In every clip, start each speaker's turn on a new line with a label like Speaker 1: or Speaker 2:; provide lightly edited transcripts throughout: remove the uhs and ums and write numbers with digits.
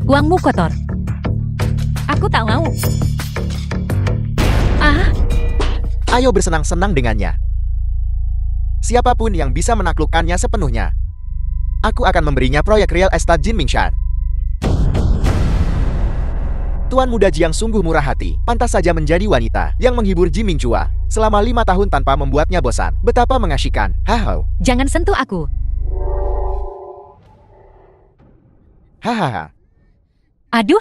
Speaker 1: Uangmu kotor. Aku tak mau. Ah,
Speaker 2: Ayo bersenang-senang dengannya. Siapapun yang bisa menaklukkannya sepenuhnya, aku akan memberinya proyek real estate Jin Mingshan. Tuan muda Jiang sungguh murah hati, pantas saja menjadi wanita yang menghibur Ji Mingchua selama 5 tahun tanpa membuatnya bosan. Betapa mengasyikan, haha.
Speaker 1: jangan sentuh aku.
Speaker 2: Hahaha.
Speaker 1: Aduh,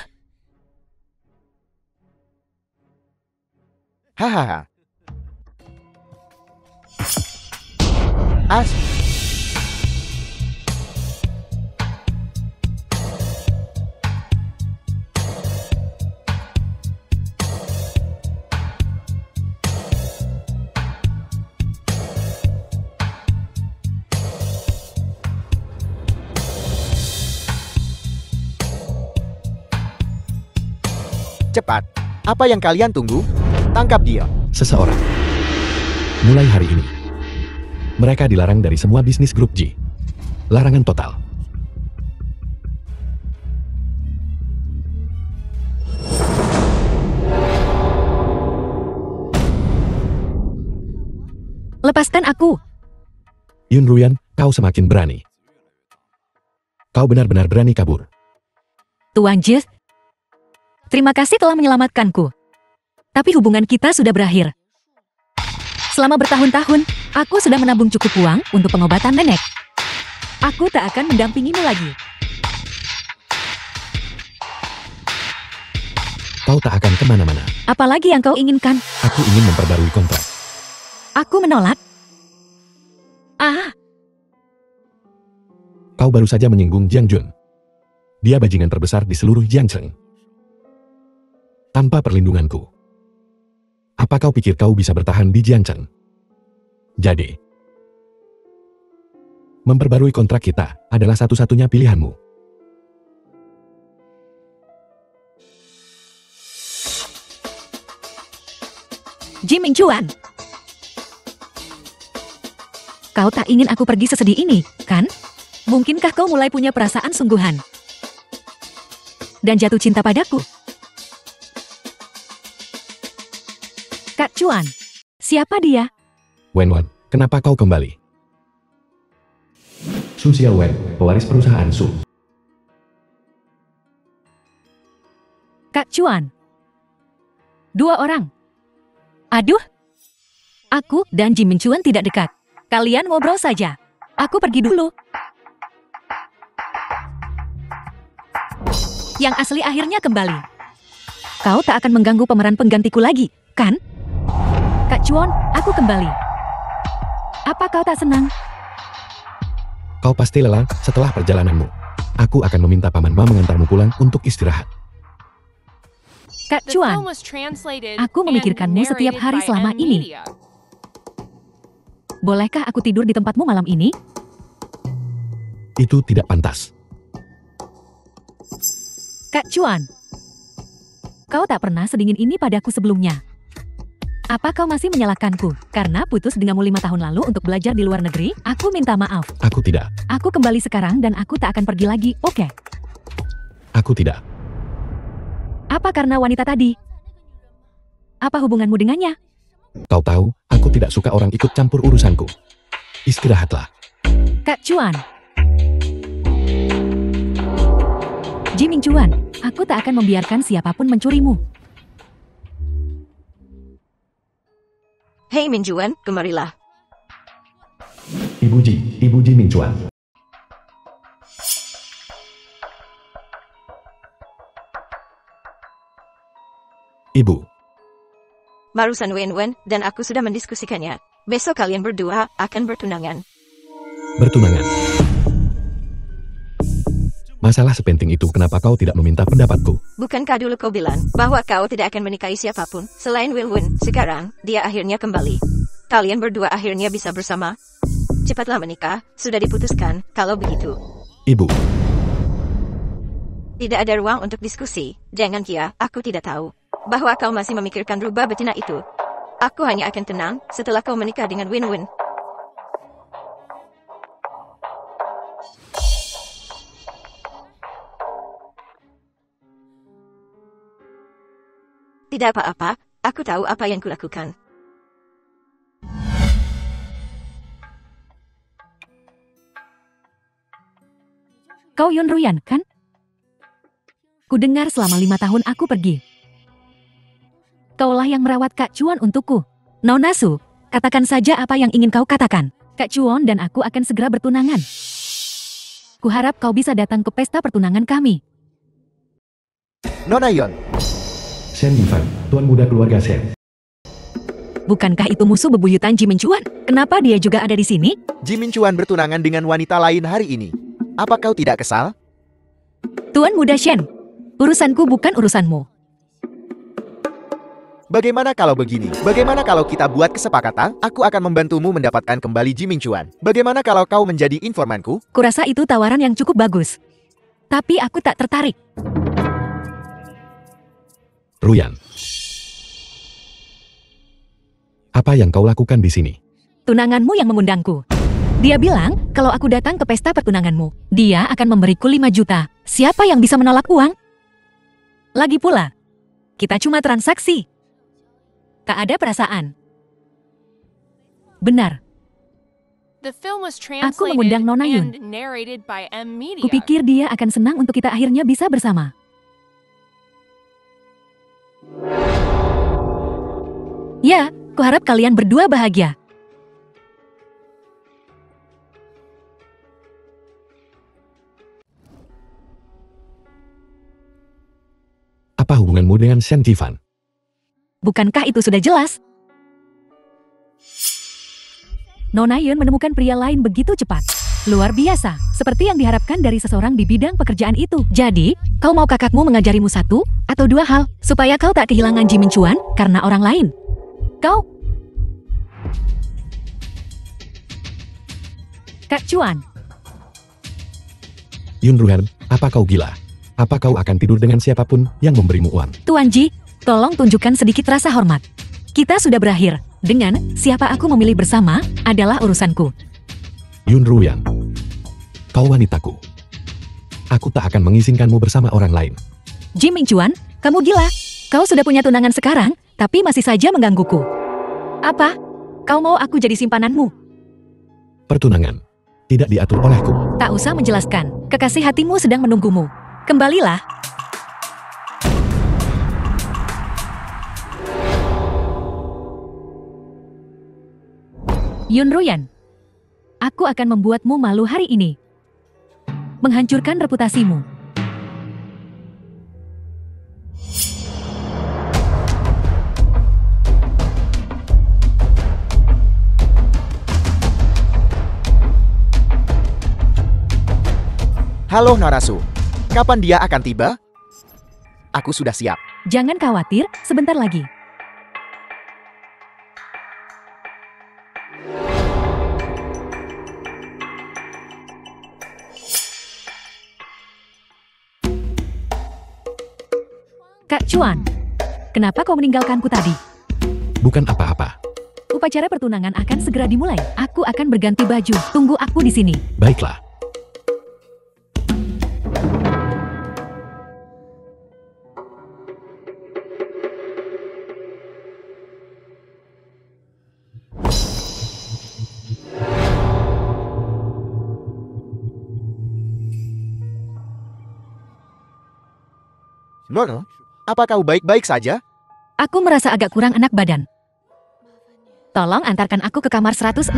Speaker 2: Hahaha. As. Cepat. Apa yang kalian tunggu? Tangkap dia.
Speaker 3: Seseorang. Mulai hari ini, mereka dilarang dari semua bisnis grup G. Larangan total.
Speaker 1: lepaskan aku.
Speaker 3: Yun Ruyan, kau semakin berani. Kau benar-benar berani kabur.
Speaker 1: Tuan Jis, terima kasih telah menyelamatkanku. Tapi hubungan kita sudah berakhir. Selama bertahun-tahun, aku sudah menabung cukup uang untuk pengobatan nenek. Aku tak akan mendampingimu lagi.
Speaker 3: Kau tak akan kemana-mana.
Speaker 1: Apalagi yang kau inginkan?
Speaker 3: Aku ingin memperbarui kontrak.
Speaker 1: Aku menolak. Ah,
Speaker 3: Kau baru saja menyinggung Jiang Jun. Dia bajingan terbesar di seluruh Jiangcheng. Tanpa perlindunganku, apa kau pikir kau bisa bertahan di Jiangcheng? Jadi, memperbarui kontrak kita adalah satu-satunya pilihanmu.
Speaker 1: Ji Mingchuan. Kau tak ingin aku pergi sesedih ini, kan? Mungkinkah kau mulai punya perasaan sungguhan? Dan jatuh cinta padaku? Kak Chuan, siapa dia?
Speaker 3: Wenwan, kenapa kau kembali? Su Xiaowen, pewaris perusahaan Su.
Speaker 1: Kak Chuan. 2 orang. Aduh. Aku dan Ji Mingchuan tidak dekat. Kalian ngobrol saja. Aku pergi dulu. Yang asli akhirnya kembali. Kau tak akan mengganggu pemeran penggantiku lagi, kan? Kak Chuan, aku kembali. Apa kau tak senang?
Speaker 3: Kau pasti lelah setelah perjalananmu. Aku akan meminta Paman Ma mengantarmu pulang untuk istirahat.
Speaker 1: Kak Chuan, aku memikirkanmu setiap hari selama ini. Bolehkah aku tidur di tempatmu malam ini?
Speaker 3: Itu tidak pantas.
Speaker 1: Kak Chuan, kau tak pernah sedingin ini padaku sebelumnya. Apa kau masih menyalahkanku karena putus denganmu 5 tahun lalu untuk belajar di luar negeri? Aku minta maaf.
Speaker 3: Aku tidak.
Speaker 1: Aku kembali sekarang dan aku tak akan pergi lagi, oke?
Speaker 3: Aku tidak.
Speaker 1: Apa karena wanita tadi? Apa hubunganmu dengannya?
Speaker 3: Kau tahu, aku tidak suka orang ikut campur urusanku. Istirahatlah.
Speaker 1: Kak Chuan. Ji Mingchuan, aku tak akan membiarkan siapapun mencurimu.
Speaker 4: Hei Mingchuan, kemarilah.
Speaker 3: Ibu Ji Mingchuan. Ibu,
Speaker 4: Barusan Wenwen dan aku sudah mendiskusikannya. Besok kalian berdua akan bertunangan.
Speaker 3: bertunangan. Masalah sepenting itu kenapa kau tidak meminta pendapatku?
Speaker 4: Bukankah dulu kau bilang bahwa kau tidak akan menikahi siapapun selain Wenwen? Sekarang, dia akhirnya kembali. Kalian berdua akhirnya bisa bersama. Cepatlah menikah, sudah diputuskan, kalau begitu.
Speaker 3: Ibu,
Speaker 4: Tidak ada ruang untuk diskusi. Jangan kira aku tidak tahu bahwa kau masih memikirkan rubah betina itu. Aku hanya akan tenang setelah kau menikah dengan Wenwen. Tidak apa-apa, aku tahu apa yang kulakukan.
Speaker 1: Kau Yun Ruyan, kan? Kudengar selama 5 tahun aku pergi. Kaulah yang merawat Kak Chuan untukku. Nona Su, katakan saja apa yang ingin kau katakan. Kak Chuan dan aku akan segera bertunangan. Kuharap kau bisa datang ke pesta pertunangan kami.
Speaker 2: Nona Yon,
Speaker 3: Shen Yifan, tuan muda keluarga Shen.
Speaker 1: Bukankah itu musuh bebuyutan Jimin Chuan? Kenapa dia juga ada di sini?
Speaker 2: Jimin Chuan bertunangan dengan wanita lain hari ini. Apa kau tidak kesal?
Speaker 1: Tuan muda Shen, urusanku bukan urusanmu.
Speaker 2: Bagaimana kalau begini? Bagaimana kalau kita buat kesepakatan? Aku akan membantumu mendapatkan kembali Jimin Chuan. Bagaimana kalau kau menjadi informanku?
Speaker 1: Kurasa itu tawaran yang cukup bagus. Tapi aku tak tertarik.
Speaker 3: Ruyan. Apa yang kau lakukan di sini?
Speaker 1: Tunanganmu yang mengundangku. Dia bilang kalau aku datang ke pesta pertunanganmu, dia akan memberiku 5 juta. Siapa yang bisa menolak uang? Lagi pula, kita cuma transaksi. Tak ada perasaan. Benar.
Speaker 5: Aku
Speaker 1: mengundang Nona Yun. Kupikir dia akan senang untuk kita akhirnya bisa bersama. Ya, kuharap kalian berdua bahagia.
Speaker 3: Apa hubunganmu dengan Shen Yifan?
Speaker 1: Bukankah itu sudah jelas? Nona Yun menemukan pria lain begitu cepat. Luar biasa, seperti yang diharapkan dari seseorang di bidang pekerjaan itu. Jadi, kau mau kakakmu mengajarimu 1 atau 2 hal, supaya kau tak kehilangan Jimin Chuan karena orang lain. Kau... Kak Chuan,
Speaker 3: Yun Ruyan, apa kau gila? Apa kau akan tidur dengan siapapun yang memberimu uang?
Speaker 1: Tuan Ji, tolong tunjukkan sedikit rasa hormat. Kita sudah berakhir. Dengan siapa aku memilih bersama adalah urusanku.
Speaker 3: Yun Ruyan, kau wanitaku. Aku tak akan mengizinkanmu bersama orang lain.
Speaker 1: Jimin Chuan, kamu gila. Kau sudah punya tunangan sekarang, tapi masih saja menggangguku. Apa? Kau mau aku jadi simpananmu?
Speaker 3: Pertunangan tidak diatur olehku.
Speaker 1: Tak usah menjelaskan. Kekasih hatimu sedang menunggumu. Kembalilah. Yun Ruyan, aku akan membuatmu malu hari ini. Menghancurkan reputasimu.
Speaker 2: Halo Narasu, kapan dia akan tiba? Aku sudah siap.
Speaker 1: Jangan khawatir, sebentar lagi. Kak Chuan, kenapa kau meninggalkanku tadi?
Speaker 3: Bukan apa-apa.
Speaker 1: Upacara pertunangan akan segera dimulai. Aku akan berganti baju. Tunggu aku di sini.
Speaker 3: Baiklah.
Speaker 2: Nono, apa kau baik-baik saja?
Speaker 1: Aku merasa agak kurang enak badan. Tolong antarkan aku ke kamar 106.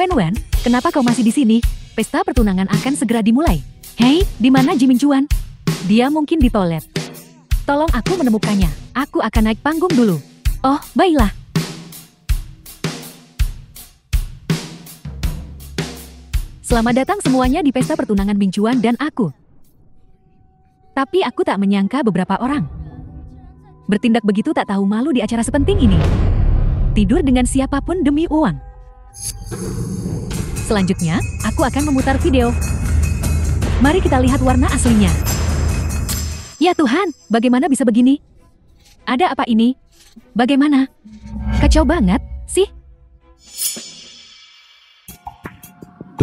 Speaker 1: Wen, kenapa kau masih di sini? Pesta pertunangan akan segera dimulai. Hei, di mana Jimin Chuan? Dia mungkin di toilet. Tolong aku menemukannya. Aku akan naik panggung dulu. Oh, baiklah. Selamat datang semuanya di pesta pertunangan Min Chuan dan aku. Tapi aku tak menyangka beberapa orang bertindak begitu tak tahu malu di acara sepenting ini. Tidur dengan siapapun demi uang. Selanjutnya, aku akan memutar video. Mari kita lihat warna aslinya. Ya Tuhan, bagaimana bisa begini? Ada apa ini? Bagaimana? Kacau banget, sih.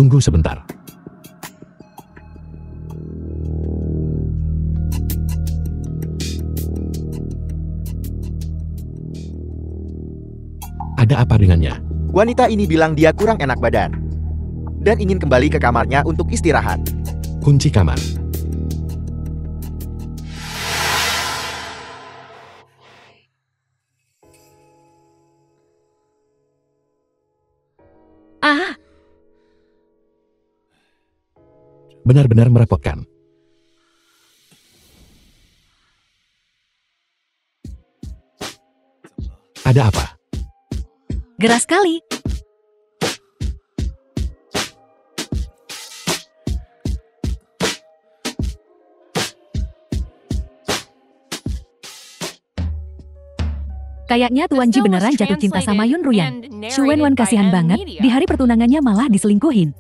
Speaker 3: Tunggu sebentar. Ada apa dengannya?
Speaker 2: Wanita ini bilang dia kurang enak badan dan ingin kembali ke kamarnya untuk istirahat.
Speaker 3: Kunci kamar.
Speaker 1: Ah,
Speaker 3: Benar-benar merepotkan. Ada apa?
Speaker 1: geras sekali. Kayaknya Tuan Ji beneran jatuh cinta sama Yun Ruyan. Shu Wenwen kasihan banget, di hari pertunangannya malah diselingkuhin.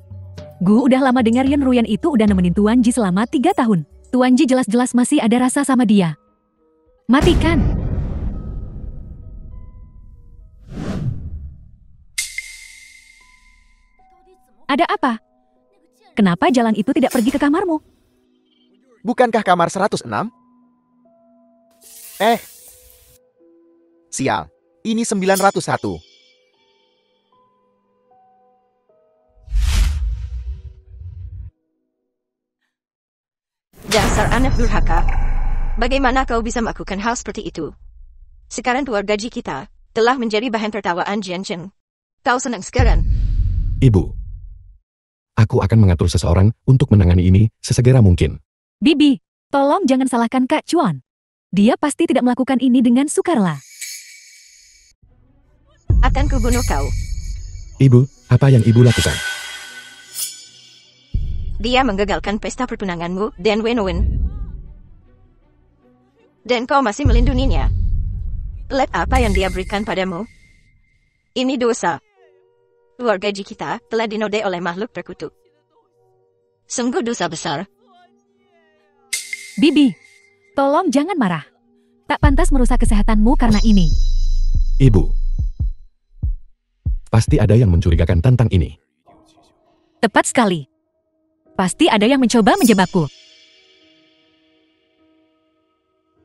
Speaker 1: Gu udah lama dengar Yun Ruyan itu udah nemenin Tuan Ji selama 3 tahun. Tuan Ji jelas-jelas masih ada rasa sama dia. Matikan. Ada apa? Kenapa jalan itu tidak pergi ke kamarmu?
Speaker 2: Bukankah kamar 106? Sial, ini 901.
Speaker 4: Dasar anak durhaka. Bagaimana kau bisa melakukan hal seperti itu? Sekarang keluarga Ji kita telah menjadi bahan tertawaan Jian Chen. Kau senang sekarang?
Speaker 3: Ibu, aku akan mengatur seseorang untuk menangani ini sesegera mungkin.
Speaker 1: Bibi, tolong jangan salahkan Kak Chuan. Dia pasti tidak melakukan ini dengan sukarela.
Speaker 4: Akan kubunuh kau.
Speaker 3: Ibu, apa yang ibu lakukan?
Speaker 4: Dia menggagalkan pesta pertunanganmu dan Wenwen. Dan kau masih melindunginya. Lihat apa yang dia berikan padamu. Ini dosa. Keluarga Ji kita telah dinodai oleh makhluk terkutuk. Sungguh dosa besar.
Speaker 1: Bibi, tolong jangan marah. Tak pantas merusak kesehatanmu karena ini.
Speaker 3: Ibu, pasti ada yang mencurigakan tentang ini.
Speaker 1: Tepat sekali. Pasti ada yang mencoba menjebakku.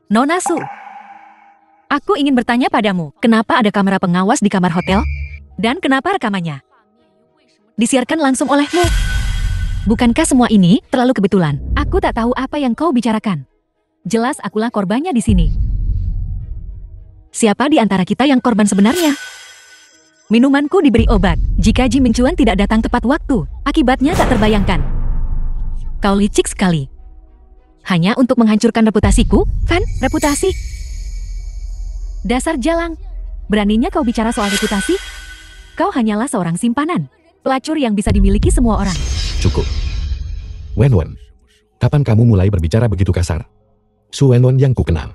Speaker 1: Nona Su, aku ingin bertanya padamu, kenapa ada kamera pengawas di kamar hotel? Dan kenapa rekamannya disiarkan langsung olehmu? Bukankah semua ini terlalu kebetulan? Aku tak tahu apa yang kau bicarakan. Jelas akulah korbannya di sini. Siapa di antara kita yang korban sebenarnya? Minumanku diberi obat. Jika Ji Mingchuan tidak datang tepat waktu, akibatnya tak terbayangkan. Kau licik sekali. Hanya untuk menghancurkan reputasiku, kan? Reputasi? Dasar jalang. Beraninya kau bicara soal reputasi? Kau hanyalah seorang simpanan. Pelacur yang bisa dimiliki semua orang.
Speaker 3: Cukup. Wenwen, kapan kamu mulai berbicara begitu kasar? Su Wenwen yang kukenal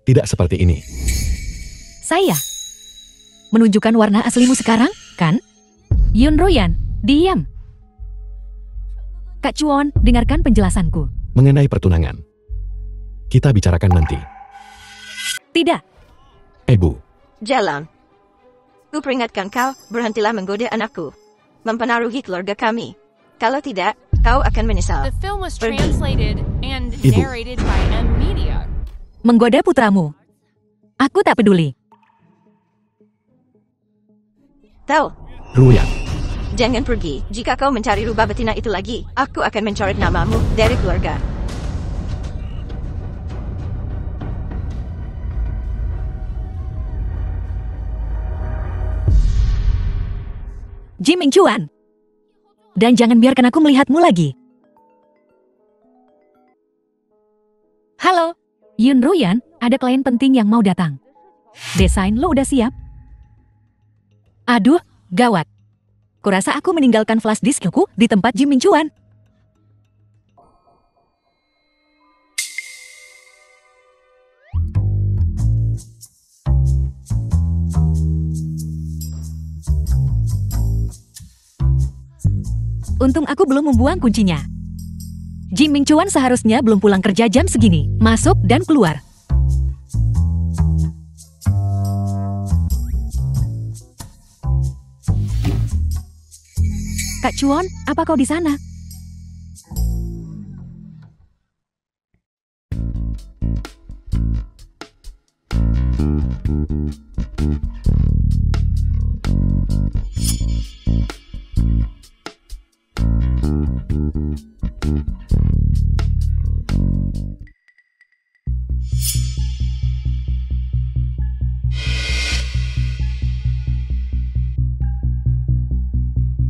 Speaker 3: tidak seperti ini.
Speaker 1: Saya menunjukkan warna aslimu sekarang, kan? Yun Ruyan, diam. Kak Chuan, dengarkan penjelasanku.
Speaker 3: Mengenai pertunangan, kita bicarakan nanti.
Speaker 1: Tidak.
Speaker 3: Ibu,
Speaker 4: Jalan. Ku peringatkan kau, berhentilah menggoda anakku. Mempengaruhi keluarga kami. Kalau tidak, kau akan menyesal.
Speaker 5: The film was
Speaker 4: Pergi.
Speaker 5: translated and
Speaker 3: Ibu.
Speaker 5: narrated by M Media.
Speaker 1: Menggoda putramu. Aku tak peduli.
Speaker 4: Tahu,
Speaker 3: Ruyan,
Speaker 4: jangan pergi. Jika kau mencari rubah betina itu lagi, aku akan mencoret namamu dari keluarga.
Speaker 1: Ji Mingchuan. Dan jangan biarkan aku melihatmu lagi. Halo, Yun Ruyan, ada klien penting yang mau datang. Desain lo udah siap? Aduh, gawat. Kurasa aku meninggalkan flash diskku di tempat Ji Mingchuan. Untung aku belum membuang kuncinya. Ji Mingchuan seharusnya belum pulang kerja jam segini. Masuk dan keluar. Kak Chuan, apa kau di sana?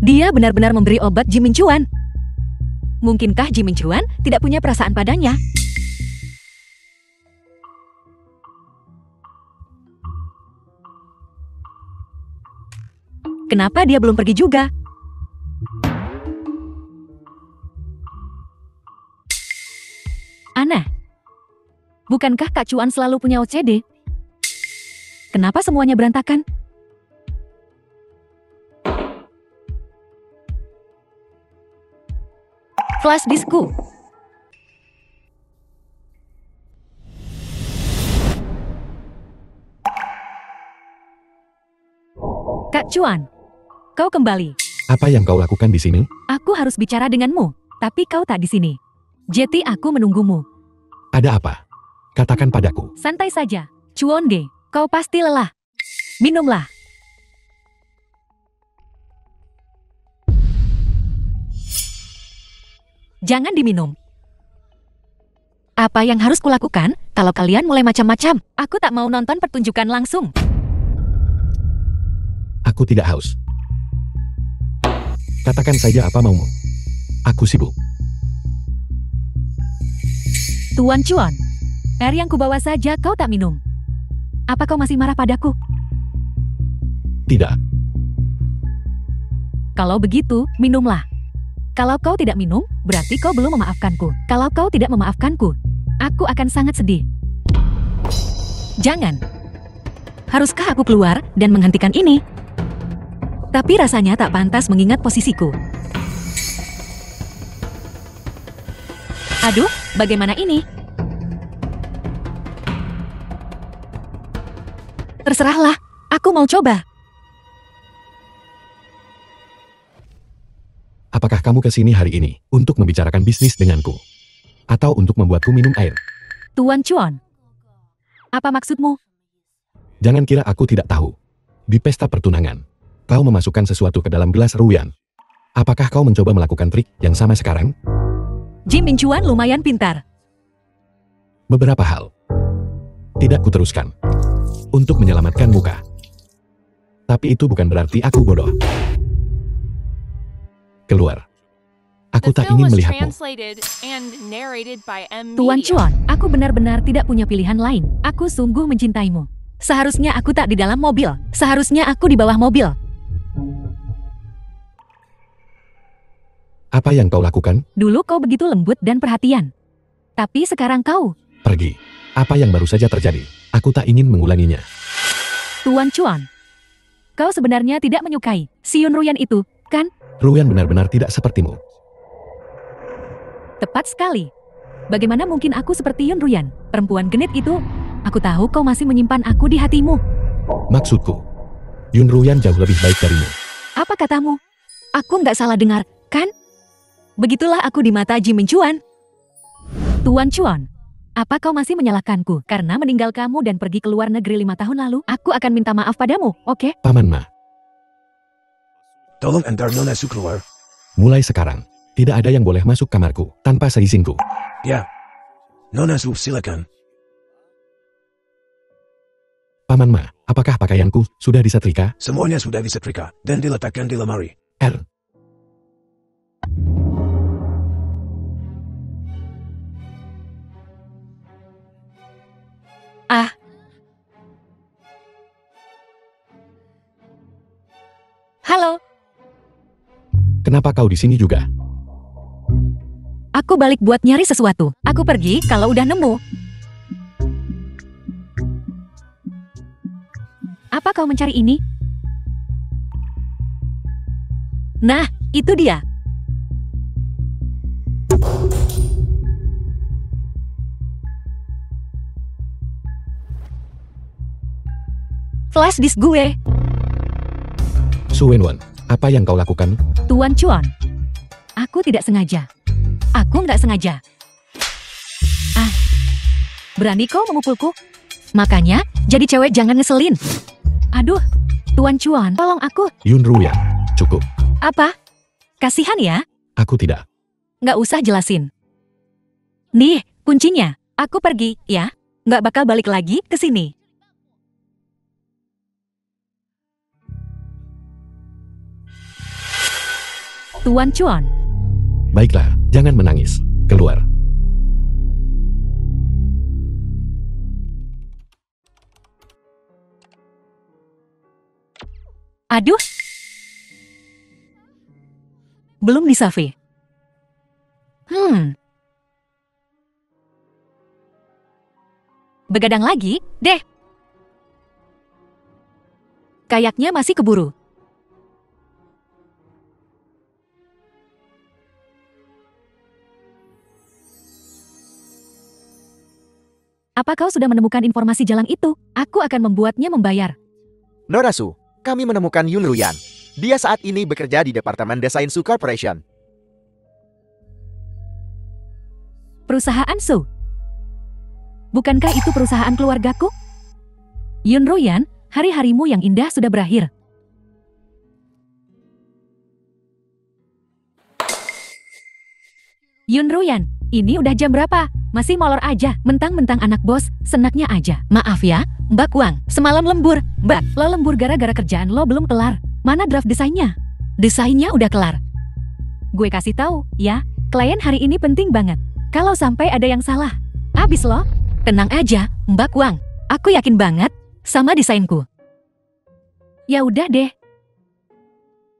Speaker 1: Dia benar-benar memberi obat Ji Minchuan. Mungkinkah Ji Minchuan tidak punya perasaan padanya? Kenapa dia belum pergi juga? Aneh. Bukankah Kak Chuan selalu punya OCD? Kenapa semuanya berantakan? Flash diskku. Kak Chuan, kau kembali.
Speaker 3: Apa yang kau lakukan di sini?
Speaker 1: Aku harus bicara denganmu, tapi kau tak di sini. Jadi aku menunggumu.
Speaker 3: Ada apa? Katakan padaku.
Speaker 1: Santai saja, Chuan Ge. Kau pasti lelah. Minumlah. Jangan diminum. Apa yang harus kulakukan kalau kalian mulai macam-macam? Aku tak mau nonton pertunjukan langsung.
Speaker 3: Aku tidak haus. Katakan saja apa maumu. Aku sibuk.
Speaker 1: Tuan Chuan, air yang kubawa saja kau tak minum. Apa kau masih marah padaku?
Speaker 3: Tidak.
Speaker 1: Kalau begitu, minumlah. Kalau kau tidak minum, berarti kau belum memaafkanku. Kalau kau tidak memaafkanku, aku akan sangat sedih. Jangan. Haruskah aku keluar dan menghentikan ini? Tapi rasanya tak pantas mengingat posisiku. Aduh, bagaimana ini? Terserahlah, aku mau coba.
Speaker 3: Apakah kamu ke sini hari ini untuk membicarakan bisnis denganku? Atau untuk membuatku minum air?
Speaker 1: Tuan Chuan, apa maksudmu?
Speaker 3: Jangan kira aku tidak tahu. Di pesta pertunangan, kau memasukkan sesuatu ke dalam gelas Ruyan. Apakah kau mencoba melakukan trik yang sama sekarang?
Speaker 1: Ji Minchuan lumayan pintar.
Speaker 3: Beberapa hal. Tidak kuteruskan. Untuk menyelamatkan muka. Tapi itu bukan berarti aku bodoh. Keluar. Aku
Speaker 5: The
Speaker 3: tak
Speaker 5: film
Speaker 3: ingin
Speaker 5: was
Speaker 3: melihatmu.
Speaker 5: translated and narrated by M.
Speaker 1: Tuan
Speaker 5: Media.
Speaker 1: Chuan, aku benar-benar tidak punya pilihan lain. Aku sungguh mencintaimu. Seharusnya aku tak di dalam mobil. Seharusnya aku di bawah mobil.
Speaker 3: Apa yang kau lakukan?
Speaker 1: Dulu kau begitu lembut dan perhatian. Tapi sekarang kau,
Speaker 3: Pergi. Apa yang baru saja terjadi? Aku tak ingin mengulanginya.
Speaker 1: Tuan Chuan. Kau sebenarnya tidak menyukai si Yun Ruyan itu, kan?
Speaker 3: Ruyan benar-benar tidak sepertimu.
Speaker 1: Tepat sekali. Bagaimana mungkin aku seperti Yun Ruyan, perempuan genit itu? Aku tahu kau masih menyimpan aku di hatimu.
Speaker 3: Maksudku, Yun Ruyan jauh lebih baik darimu.
Speaker 1: Apa katamu? Aku nggak salah dengar, kan? Begitulah aku di mata Ji Minchuan. Tuan Chuan, apa kau masih menyalahkanku karena meninggal kamu dan pergi ke luar negeri 5 tahun lalu? Aku akan minta maaf padamu, oke?
Speaker 3: Paman Ma,
Speaker 6: Tolong antar Nona Su keluar.
Speaker 3: mulai sekarang, tidak ada yang boleh masuk kamarku tanpa seizinku.
Speaker 6: Ya. Nona Su, silakan.
Speaker 3: Paman Ma, apakah pakaianku sudah disetrika?
Speaker 6: Semuanya sudah disetrika dan diletakkan di lemari.
Speaker 3: R.
Speaker 1: Ah. Halo,
Speaker 3: Kenapa kau di sini juga?
Speaker 1: aku balik buat nyari sesuatu. Aku pergi kalau udah nemu. Apa kau mencari ini? Nah, itu dia. Flash disk gue.
Speaker 3: Su Wenwen, Apa yang kau lakukan?
Speaker 1: Tuan Chuan. Aku tidak sengaja. Aku nggak sengaja. Ah, berani kau memukulku? Makanya, jadi cewek jangan ngeselin. Aduh, Tuan Chuan, tolong aku.
Speaker 3: Yun Ruyan, cukup.
Speaker 1: Apa? Kasihan ya?
Speaker 3: Aku tidak.
Speaker 1: Nggak usah jelasin. Nih, kuncinya. Aku pergi, ya. Nggak bakal balik lagi ke sini. Tuan Chuan.
Speaker 3: Baiklah, jangan menangis. Keluar.
Speaker 1: Aduh. Belum disave. Begadang lagi, deh. Kayaknya masih keburu. Apa kau sudah menemukan informasi jalan itu? Aku akan membuatnya membayar.
Speaker 2: Nona Su, kami menemukan Yun Ruyan. Dia saat ini bekerja di Departemen Desain Su Corporation.
Speaker 1: Perusahaan Su. Bukankah itu perusahaan keluargaku? Yun Ruyan, hari-harimu yang indah sudah berakhir. Yun Ruyan, ini udah jam berapa? Masih molor aja, mentang-mentang anak bos, senaknya aja. Maaf ya, Mbak Wang, semalam lembur. Mbak, lo lembur gara-gara kerjaan lo belum kelar. Mana draft desainnya? Desainnya udah kelar. Gue kasih tahu, ya, klien hari ini penting banget. Kalau sampai ada yang salah, abis lo. Tenang aja, Mbak Wang. Aku yakin banget sama desainku. Ya udah deh.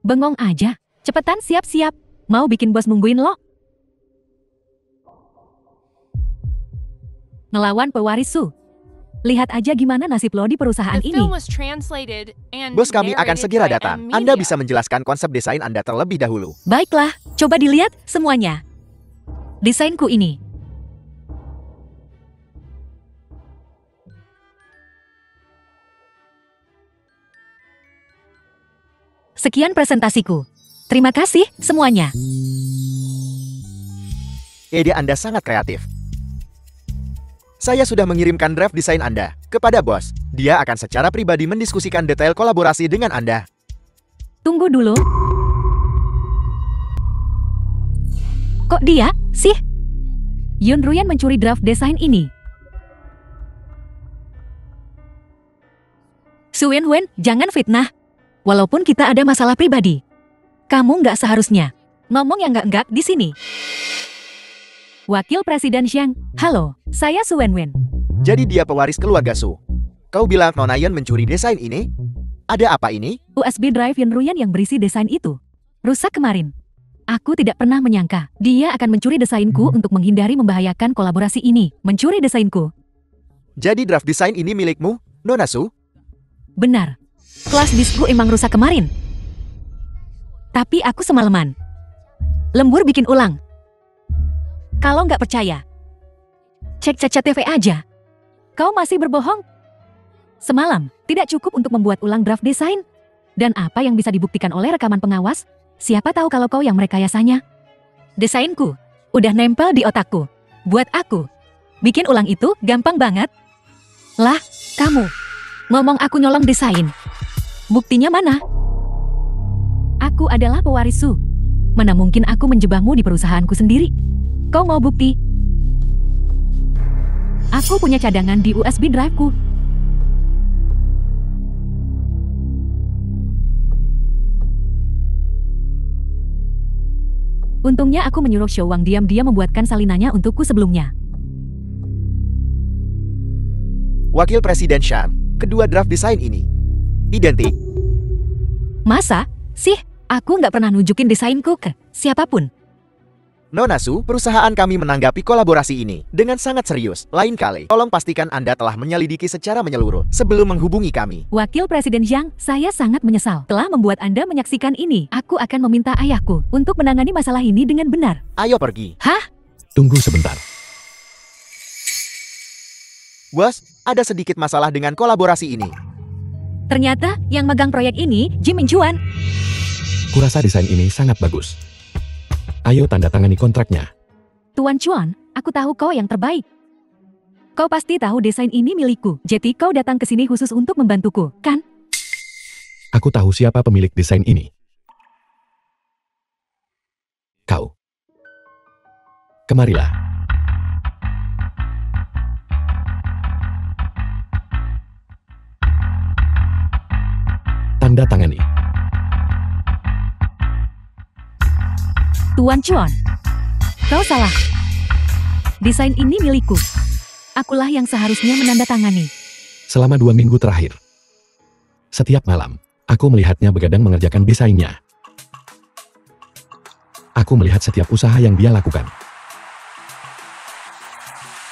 Speaker 1: Bengong aja. Cepetan siap-siap. Mau bikin bos nungguin lo. Ngelawan pewaris Su. Lihat aja gimana nasib lo di perusahaan
Speaker 5: The
Speaker 1: ini.
Speaker 5: film was translated and
Speaker 2: Bos kami akan
Speaker 5: narrated
Speaker 2: segera
Speaker 5: by
Speaker 2: datang.
Speaker 5: M
Speaker 2: Anda
Speaker 5: Media.
Speaker 2: bisa menjelaskan konsep desain Anda terlebih dahulu.
Speaker 1: Baiklah, coba dilihat semuanya. Desainku ini. Sekian presentasiku. Terima kasih semuanya.
Speaker 2: Ide Anda sangat kreatif. Saya sudah mengirimkan draft desain Anda kepada bos. Dia akan secara pribadi mendiskusikan detail kolaborasi dengan Anda.
Speaker 1: Tunggu dulu. Kok dia sih? Yun Ruyan mencuri draft desain ini. Su Wenwen, jangan fitnah. Walaupun kita ada masalah pribadi. Kamu nggak seharusnya ngomong yang nggak di sini. Wakil Presiden Xiang, halo, saya Su Wenwen.
Speaker 2: Jadi dia pewaris keluarga Su. Kau bilang Nona Yun mencuri desain ini? Ada apa ini?
Speaker 1: USB drive Yun Ruyan yang berisi desain itu rusak kemarin. Aku tidak pernah menyangka dia akan mencuri desainku untuk menghindari membahayakan kolaborasi ini. Mencuri desainku.
Speaker 2: Jadi draft desain ini milikmu, Nona Su?
Speaker 1: Benar. Kelas diskku emang rusak kemarin. Tapi aku semalaman. Lembur bikin ulang. Kalau nggak percaya, cek Caca TV aja. Kau masih berbohong? Semalam, tidak cukup untuk membuat ulang draft desain? Dan apa yang bisa dibuktikan oleh rekaman pengawas? Siapa tahu kalau kau yang merekayasanya? Desainku udah nempel di otakku. Buat aku, bikin ulang itu gampang banget. Lah, kamu ngomong aku nyolong desain. Buktinya mana? Aku adalah pewaris Su. Mana mungkin aku menjebakmu di perusahaanku sendiri? Kau mau bukti? Aku punya cadangan di USB drive-ku. Untungnya aku menyuruh Xiao Wang diam-diam membuatkan salinannya untukku sebelumnya.
Speaker 2: Wakil Presiden Shan, kedua draft desain ini identik.
Speaker 1: Masa sih? Aku nggak pernah nunjukin desainku ke siapapun.
Speaker 2: Nona Su, perusahaan kami menanggapi kolaborasi ini dengan sangat serius. Lain kali, tolong pastikan Anda telah menyelidiki secara menyeluruh sebelum menghubungi kami.
Speaker 1: Wakil Presiden Zhang, saya sangat menyesal telah membuat Anda menyaksikan ini. Aku akan meminta ayahku untuk menangani masalah ini dengan benar.
Speaker 2: Ayo pergi.
Speaker 1: Hah?
Speaker 3: Tunggu sebentar.
Speaker 2: Bos, ada sedikit masalah dengan kolaborasi ini.
Speaker 1: Ternyata yang megang proyek ini Jim Min Chuan.
Speaker 3: Kurasa desain ini sangat bagus. Ayo tanda tangani kontraknya.
Speaker 1: Tuan Chuan, aku tahu kau yang terbaik. Kau pasti tahu desain ini milikku, jadi kau datang ke sini khusus untuk membantuku, kan?
Speaker 3: Aku tahu siapa pemilik desain ini. Kau. Kemarilah. Tanda tangani.
Speaker 1: Tuan Chuan, kau salah. Desain ini milikku. Akulah yang seharusnya menandatangani.
Speaker 3: Selama 2 minggu terakhir. Setiap malam, aku melihatnya begadang mengerjakan desainnya. Aku melihat setiap usaha yang dia lakukan.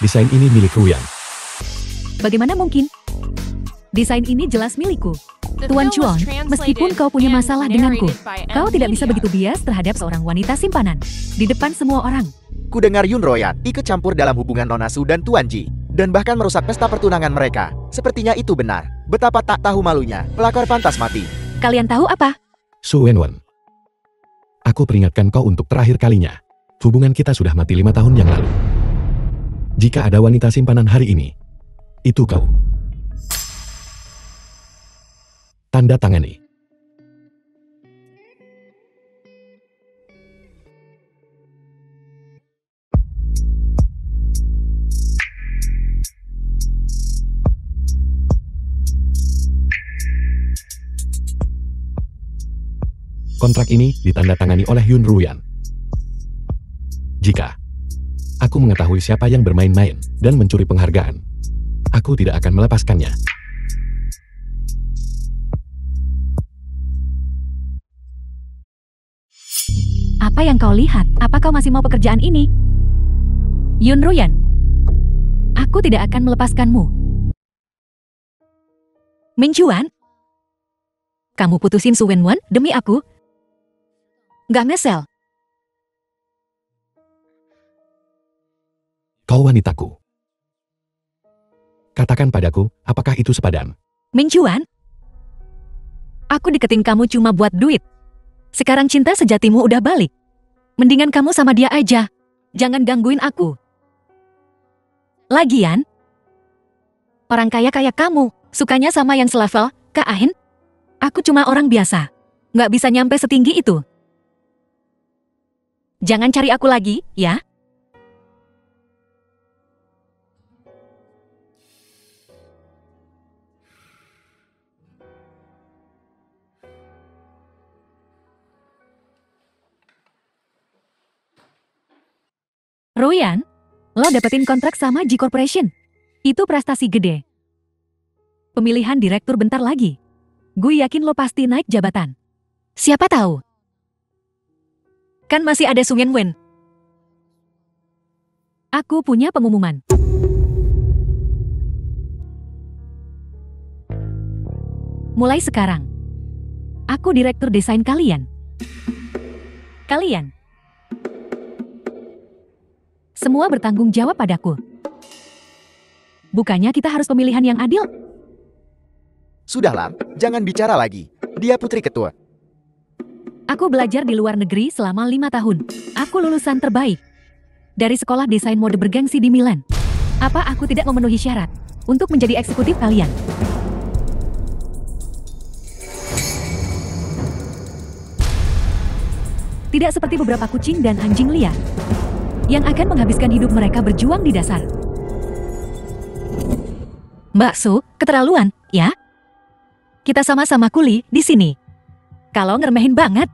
Speaker 3: Desain ini milik Ruyan.
Speaker 1: Bagaimana mungkin? Desain ini jelas milikku.
Speaker 5: The
Speaker 1: Tuan
Speaker 5: film was
Speaker 1: Chuan, meskipun
Speaker 5: translated
Speaker 1: kau punya
Speaker 5: and
Speaker 1: masalah denganku,
Speaker 5: narrated by
Speaker 1: kau
Speaker 5: M
Speaker 1: tidak bisa
Speaker 5: Media.
Speaker 1: begitu bias terhadap seorang wanita simpanan. Di depan semua orang.
Speaker 2: Ku dengar Yun Royan ikut campur dalam hubungan Nona Su dan Tuan Ji, dan bahkan merusak pesta pertunangan mereka. Sepertinya itu benar. Betapa tak tahu malunya, pelakor pantas mati.
Speaker 1: Kalian tahu apa?
Speaker 3: Su Wenwen. Aku peringatkan kau untuk terakhir kalinya. Hubungan kita sudah mati 5 tahun yang lalu. Jika ada wanita simpanan hari ini, itu kau. Tanda tangani. Kontrak ini ditandatangani oleh Yun Ruyan. Jika aku mengetahui siapa yang bermain-main dan mencuri penghargaan, aku tidak akan melepaskannya.
Speaker 1: Apa yang kau lihat? Apa kau masih mau pekerjaan ini? Yun Ruyan, aku tidak akan melepaskanmu. Min Chuan, kamu putusin Su Wenwen demi aku? Gak ngesel.
Speaker 3: Kau wanitaku. Katakan padaku, apakah itu sepadan?
Speaker 1: Min Chuan, aku deketin kamu cuma buat duit. Sekarang cinta sejatimu udah balik. Mendingan kamu sama dia aja. Jangan gangguin aku. Lagian, orang kaya kayak kamu, sukanya sama yang selevel, Kak Ahin? Aku cuma orang biasa. Nggak bisa nyampe setinggi itu. Jangan cari aku lagi, ya? Ruyan, lo dapetin kontrak sama G Corporation. Itu prestasi gede. Pemilihan direktur bentar lagi. Gue yakin lo pasti naik jabatan. Siapa tahu? Kan masih ada Su Wenwen. Aku punya pengumuman. Mulai sekarang, aku direktur desain kalian. Kalian semua bertanggung jawab padaku. Bukannya kita harus pemilihan yang adil?
Speaker 2: Sudahlah, jangan bicara lagi. Dia putri ketua.
Speaker 1: Aku belajar di luar negeri selama 5 tahun. Aku lulusan terbaik dari sekolah desain mode bergengsi di Milan. Apa aku tidak memenuhi syarat untuk menjadi eksekutif kalian? Tidak seperti beberapa kucing dan anjing liar yang akan menghabiskan hidup mereka berjuang di dasar. Mbak Su, keterlaluan, ya? Kita sama-sama kuli di sini. Kalau ngeremehin banget,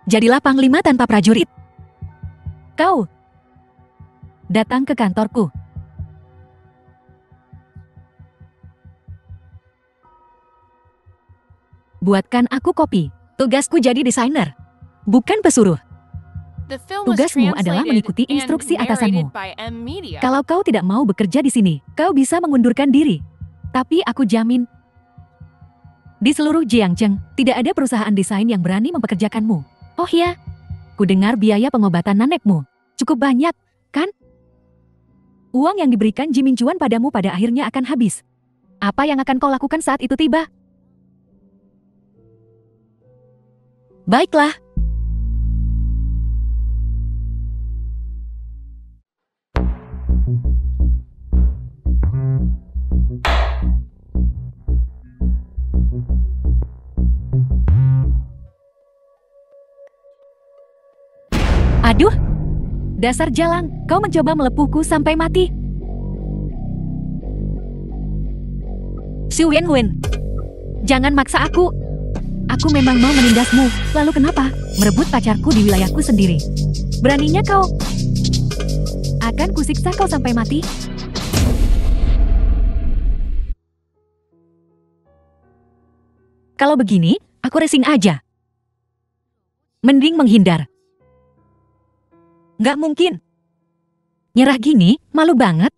Speaker 1: jadilah panglima tanpa prajurit. Kau datang ke kantorku. Buatkan aku kopi. Tugasku jadi desainer, bukan pesuruh.
Speaker 5: The film was
Speaker 1: Tugasmu adalah
Speaker 5: translated
Speaker 1: mengikuti
Speaker 5: and
Speaker 1: instruksi atasanmu.
Speaker 5: narrated by M Media.
Speaker 1: Kalau kau tidak mau bekerja di sini, kau bisa mengundurkan diri. Tapi aku jamin, di seluruh Jiangcheng, tidak ada perusahaan desain yang berani mempekerjakanmu. Oh ya, ku dengar biaya pengobatan nenekmu cukup banyak, kan? Uang yang diberikan Ji Min Chuan padamu pada akhirnya akan habis. Apa yang akan kau lakukan saat itu tiba? Baiklah. Aduh, dasar jalang, kau mencoba melepuhku sampai mati. Xu Wenwen, jangan maksa aku. Aku memang mau menindasmu, lalu kenapa? Merebut pacarku di wilayahku sendiri. Beraninya kau? Akan kusiksa kau sampai mati. Kalau begini, aku racing aja. Mending menghindar. Nggak mungkin. Nyerah gini, malu banget.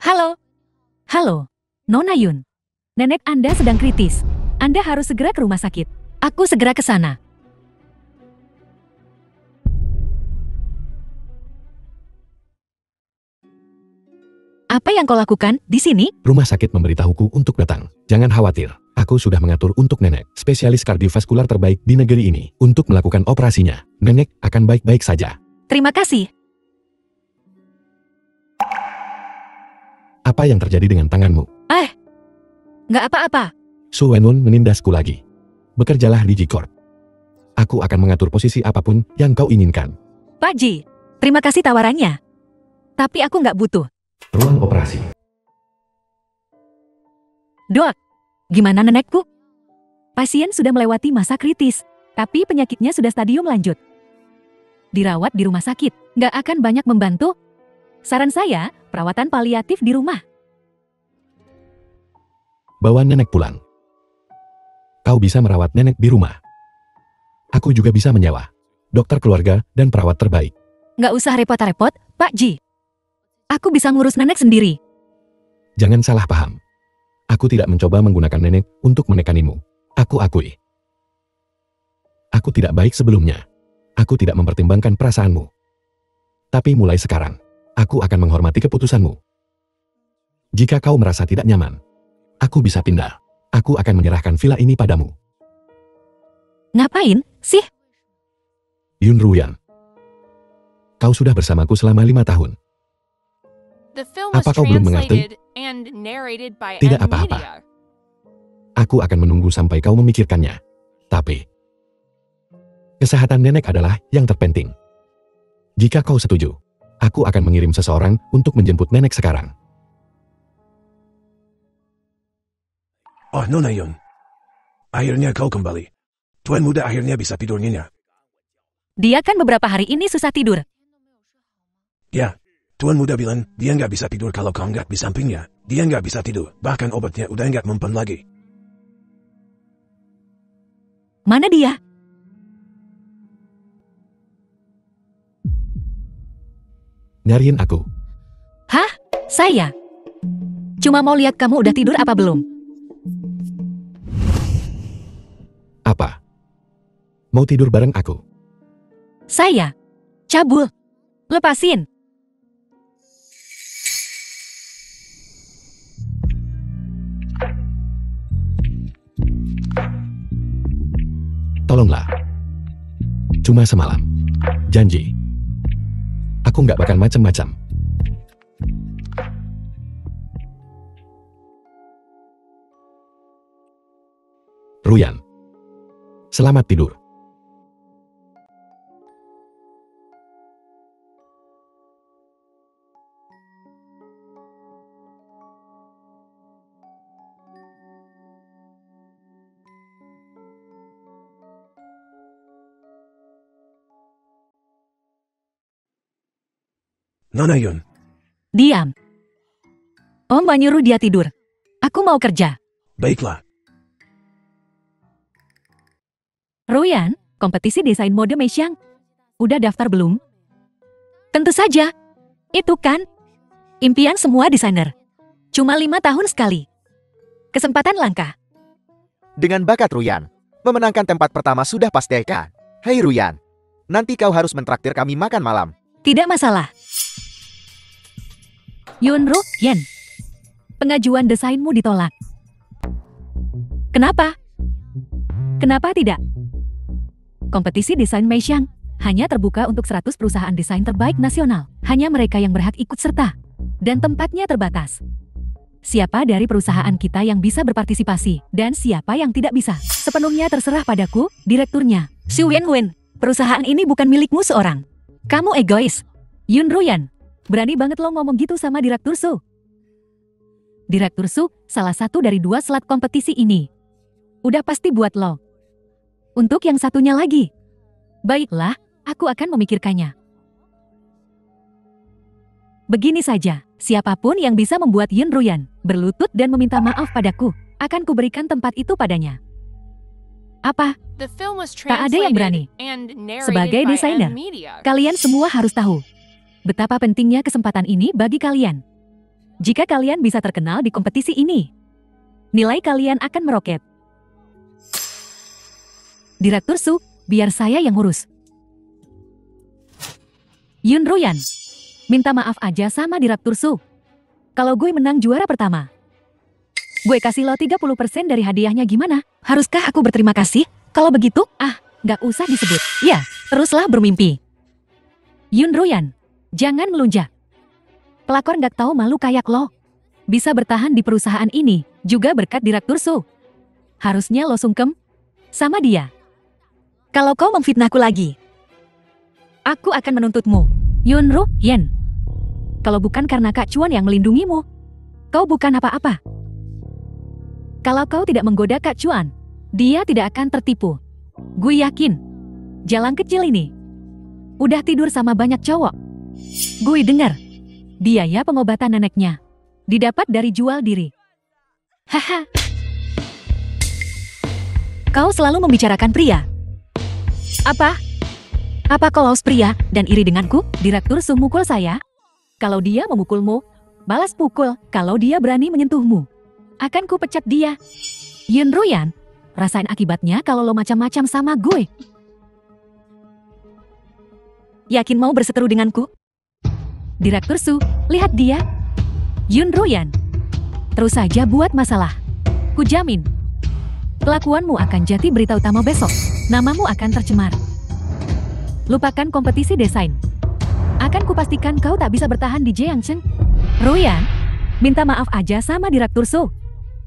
Speaker 1: Halo. Halo, Nona Yun. Nenek Anda sedang kritis. Anda harus segera ke rumah sakit. Aku segera ke sana. Apa yang kau lakukan di sini?
Speaker 3: Rumah sakit memberitahuku untuk datang. Jangan khawatir. Aku sudah mengatur untuk nenek, spesialis kardiovaskular terbaik di negeri ini, untuk melakukan operasinya. Nenek akan baik-baik saja.
Speaker 1: Terima kasih.
Speaker 3: Apa yang terjadi dengan tanganmu?
Speaker 1: Nggak apa-apa.
Speaker 3: Xu Wenwen menindasku lagi. Bekerjalah di G-Corp. Aku akan mengatur posisi apapun yang kau inginkan.
Speaker 1: Pak Ji, terima kasih tawarannya. Tapi aku nggak butuh.
Speaker 3: Ruang operasi.
Speaker 1: Dok, gimana nenekku? Pasien sudah melewati masa kritis, tapi penyakitnya sudah stadium lanjut. Dirawat di rumah sakit, nggak akan banyak membantu. Saran saya, perawatan paliatif di rumah.
Speaker 3: Bawa nenek pulang. Kau bisa merawat nenek di rumah. Aku juga bisa menyewa dokter keluarga dan perawat terbaik.
Speaker 1: Nggak usah repot-repot, Pak Ji. Aku bisa ngurus nenek sendiri.
Speaker 3: Jangan salah paham. Aku tidak mencoba menggunakan nenek untuk menekanimu. Aku akui. Aku tidak baik sebelumnya. Aku tidak mempertimbangkan perasaanmu. Tapi mulai sekarang, aku akan menghormati keputusanmu. Jika kau merasa tidak nyaman, aku bisa pindah. Aku akan menyerahkan villa ini padamu.
Speaker 1: Ngapain sih?
Speaker 3: Yun Ruyan. Kau sudah bersamaku selama 5 tahun.
Speaker 5: The film was
Speaker 3: Apa kau belum mengerti?
Speaker 5: translated and narrated by
Speaker 3: Tidak
Speaker 5: M
Speaker 3: apa-apa.
Speaker 5: Media.
Speaker 3: Aku akan menunggu sampai kau memikirkannya. Tapi, kesehatan nenek adalah yang terpenting. Jika kau setuju, aku akan mengirim seseorang untuk menjemput nenek sekarang.
Speaker 6: Oh, Nona Yun. Akhirnya kau kembali. Tuan muda akhirnya bisa tidur nyenyak.
Speaker 1: Dia kan beberapa hari ini susah tidur.
Speaker 6: Ya, Tuan muda bilang dia nggak bisa tidur kalau kau nggak di sampingnya. Dia nggak bisa tidur, bahkan obatnya udah nggak mempan lagi.
Speaker 1: Mana dia?
Speaker 3: Nyariin aku.
Speaker 1: Hah? Saya? Cuma mau lihat kamu udah tidur apa belum.
Speaker 3: Apa? Mau tidur bareng aku?
Speaker 1: Saya? Cabul. Lepasin.
Speaker 3: Tolonglah. Cuma semalam. Janji. Aku nggak bakal macem-macem. Ruyan. Selamat tidur.
Speaker 6: Nona Yun.
Speaker 1: Diam. Om menyuruh dia tidur. Aku mau kerja.
Speaker 6: Baiklah.
Speaker 1: Ruyan, kompetisi desain mode Meixiang. Udah daftar belum? Tentu saja. Itu kan impian semua desainer. Cuma 5 tahun sekali. Kesempatan langka.
Speaker 2: Dengan bakat Ruyan, memenangkan tempat pertama sudah pasti kan? Hei Ruyan, nanti kau harus mentraktir kami makan malam.
Speaker 1: Tidak masalah. Yun Ru Yen. Pengajuan desainmu ditolak. Kenapa? Kenapa tidak? Kompetisi desain Meishang hanya terbuka untuk 100 perusahaan desain terbaik nasional. Hanya mereka yang berhak ikut serta. Dan tempatnya terbatas. Siapa dari perusahaan kita yang bisa berpartisipasi dan siapa yang tidak bisa? Sepenuhnya terserah padaku, direkturnya. Xu Wenwen, perusahaan ini bukan milikmu seorang. Kamu egois. Yun Ruyan, berani banget lo ngomong gitu sama Direktur Su. Direktur Su, salah satu dari 2 slot kompetisi ini. Udah pasti buat lo. Untuk yang satunya lagi. Baiklah, aku akan memikirkannya. Begini saja, siapapun yang bisa membuat Yun Ruyan berlutut dan meminta maaf padaku, akan kuberikan tempat itu padanya. Apa?
Speaker 5: The film was
Speaker 1: Tak ada yang berani.
Speaker 5: translated and narrated
Speaker 1: Sebagai
Speaker 5: by
Speaker 1: desainer,
Speaker 5: N-Media.
Speaker 1: kalian semua harus tahu betapa pentingnya kesempatan ini bagi kalian. Jika kalian bisa terkenal di kompetisi ini, nilai kalian akan meroket. Direktur Su, biar saya yang ngurus. Yun Ruyan, minta maaf aja sama Direktur Su. Kalau gue menang juara pertama, gue kasih lo 30% dari hadiahnya gimana? Haruskah aku berterima kasih? Kalau begitu, nggak usah disebut. Ya, teruslah bermimpi. Yun Ruyan, jangan melunjak. Pelakor nggak tahu malu kayak lo. Bisa bertahan di perusahaan ini, juga berkat Direktur Su. Harusnya lo sungkem sama dia. Kalau kau memfitnahku lagi, aku akan menuntutmu. Yun Ruyan. Kalau bukan karena Kak Chuan yang melindungimu, kau bukan apa-apa. Kalau kau tidak menggoda Kak Chuan, dia tidak akan tertipu. Gue yakin, jalan kecil ini udah tidur sama banyak cowok. Gue dengar, biaya pengobatan neneknya didapat dari jual diri. Haha. Kau selalu membicarakan pria. Apa? Apa kau haus pria dan iri denganku? Direktur Su mukul saya. Kalau dia memukulmu, balas pukul. Kalau dia berani menyentuhmu, akan ku pecat dia. Yun Ruyan, rasain akibatnya kalau lo macam-macam sama gue. Yakin mau berseteru denganku? Direktur Su, lihat dia. Yun Ruyan, terus saja buat masalah. Ku jamin, kelakuanmu akan jadi berita utama besok. Namamu akan tercemar. Lupakan kompetisi desain. Akan kupastikan kau tak bisa bertahan di Jiangchen. Ruyan, minta maaf aja sama Direktur Su.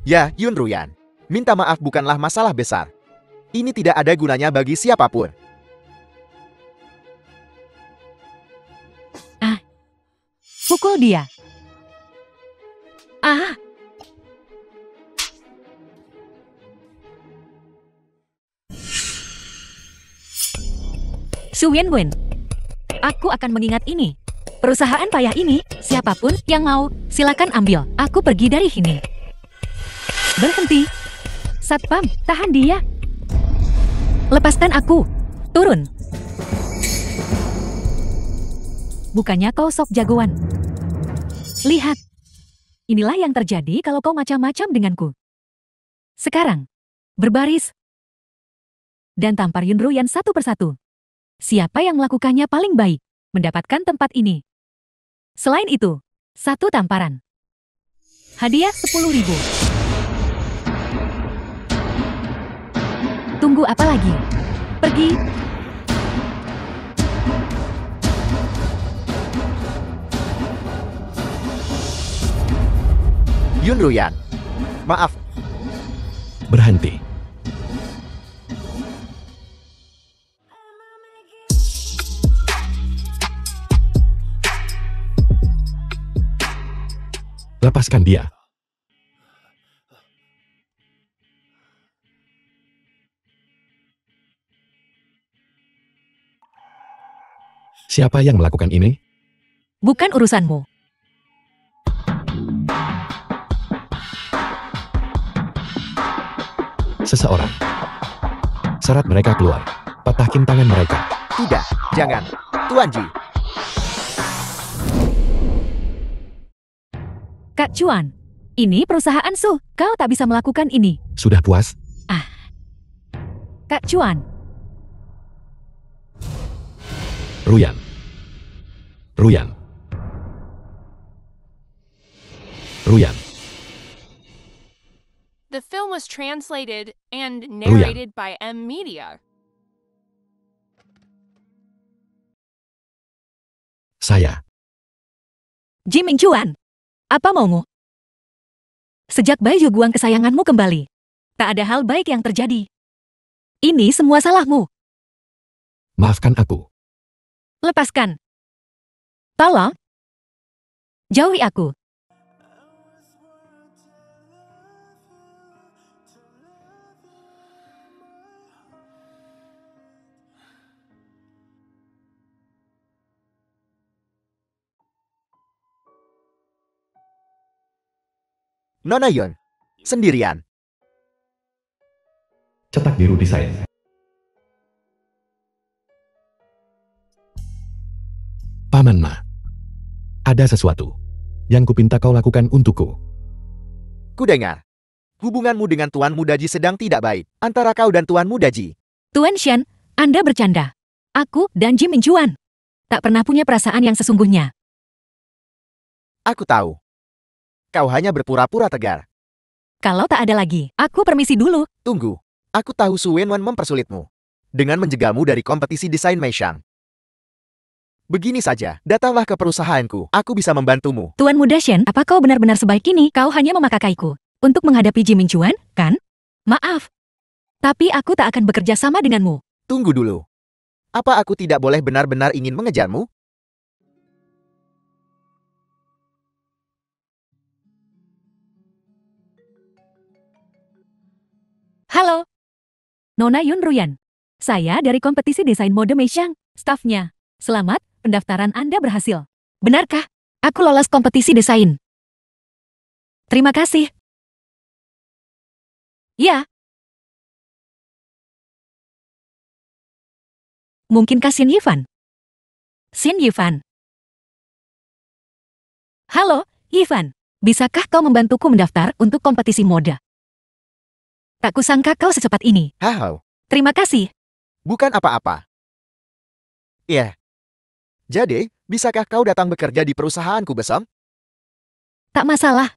Speaker 2: Ya, Yun Ruyan. Minta maaf bukanlah masalah besar. Ini tidak ada gunanya bagi siapapun.
Speaker 1: Pukul dia. Xu Wenwen, aku akan mengingat ini. Perusahaan payah ini, siapapun yang mau, silakan ambil. Aku pergi dari sini. Berhenti. Satpam, tahan dia. Lepaskan aku. Turun. Bukannya kau sok jagoan. Lihat. Inilah yang terjadi kalau kau macam-macam denganku. Sekarang, berbaris. Dan tampar Yun Ruyan satu persatu. Siapa yang melakukannya paling baik, mendapatkan tempat ini. Selain itu, 1 tamparan. Hadiah 10.000. Tunggu apa lagi? Pergi.
Speaker 2: Yun Ruyan, maaf.
Speaker 3: Berhenti. Lepaskan dia. Siapa yang melakukan ini?
Speaker 1: Bukan urusanmu.
Speaker 3: Seseorang. Seret mereka keluar. Patahkan tangan mereka.
Speaker 2: Tidak, jangan. Tuan Ji.
Speaker 1: Kak Chuan, ini perusahaan Su. Kau tak bisa melakukan ini.
Speaker 3: Sudah puas?
Speaker 1: Kak Chuan,
Speaker 3: Ruyan. Ruyan. Ruyan.
Speaker 5: The film was was translated and narrated by M Media.
Speaker 3: Saya.
Speaker 1: Ji Mingchuan, apa maumu? Sejak Bai Yuguang kesayanganmu kembali, tak ada hal baik yang terjadi. Ini semua salahmu.
Speaker 3: Maafkan aku.
Speaker 1: Lepaskan. Tolong. Jauhi aku.
Speaker 2: Nona Yun, sendirian.
Speaker 3: Cetak biru desain. Paman Ma. Ada sesuatu yang kupinta kau lakukan untukku.
Speaker 2: Kudengar. Hubunganmu dengan Tuan Muda Ji sedang tidak baik antara kau dan Tuan Muda Ji.
Speaker 1: Tuan Shen, Anda bercanda. Aku dan Ji Mingchuan tak pernah punya perasaan yang sesungguhnya.
Speaker 2: Aku tahu. Kau hanya berpura-pura tegar.
Speaker 1: Kalau tak ada lagi, aku permisi dulu.
Speaker 2: Tunggu. Aku tahu Su Wenwan mempersulitmu dengan menjegamu dari kompetisi desain Meishang. Begini saja, datanglah ke perusahaanku. Aku bisa membantumu.
Speaker 1: Tuan Muda Shen, apa kau benar-benar sebaik ini? Kau hanya memakaiku untuk menghadapi Ji Mingchuan, kan? Maaf. Tapi aku tak akan bekerja sama denganmu.
Speaker 2: Tunggu dulu. Apa aku tidak boleh benar-benar ingin mengejarmu?
Speaker 1: Halo. Nona Yun Ruyan. Saya dari kompetisi desain mode Meishang, stafnya. Selamat, pendaftaran Anda berhasil. Benarkah? Aku lolos kompetisi desain. Terima kasih. Ya. Mungkinkah Xin Yifan? Xin Yifan. Halo, Yifan. Bisakah kau membantuku mendaftar untuk kompetisi mode? Tak kusangka kau secepat ini.
Speaker 2: Hao.
Speaker 1: Terima kasih.
Speaker 2: Bukan apa-apa. Iya. Jadi, bisakah kau datang bekerja di perusahaanku besok?
Speaker 1: Tak masalah.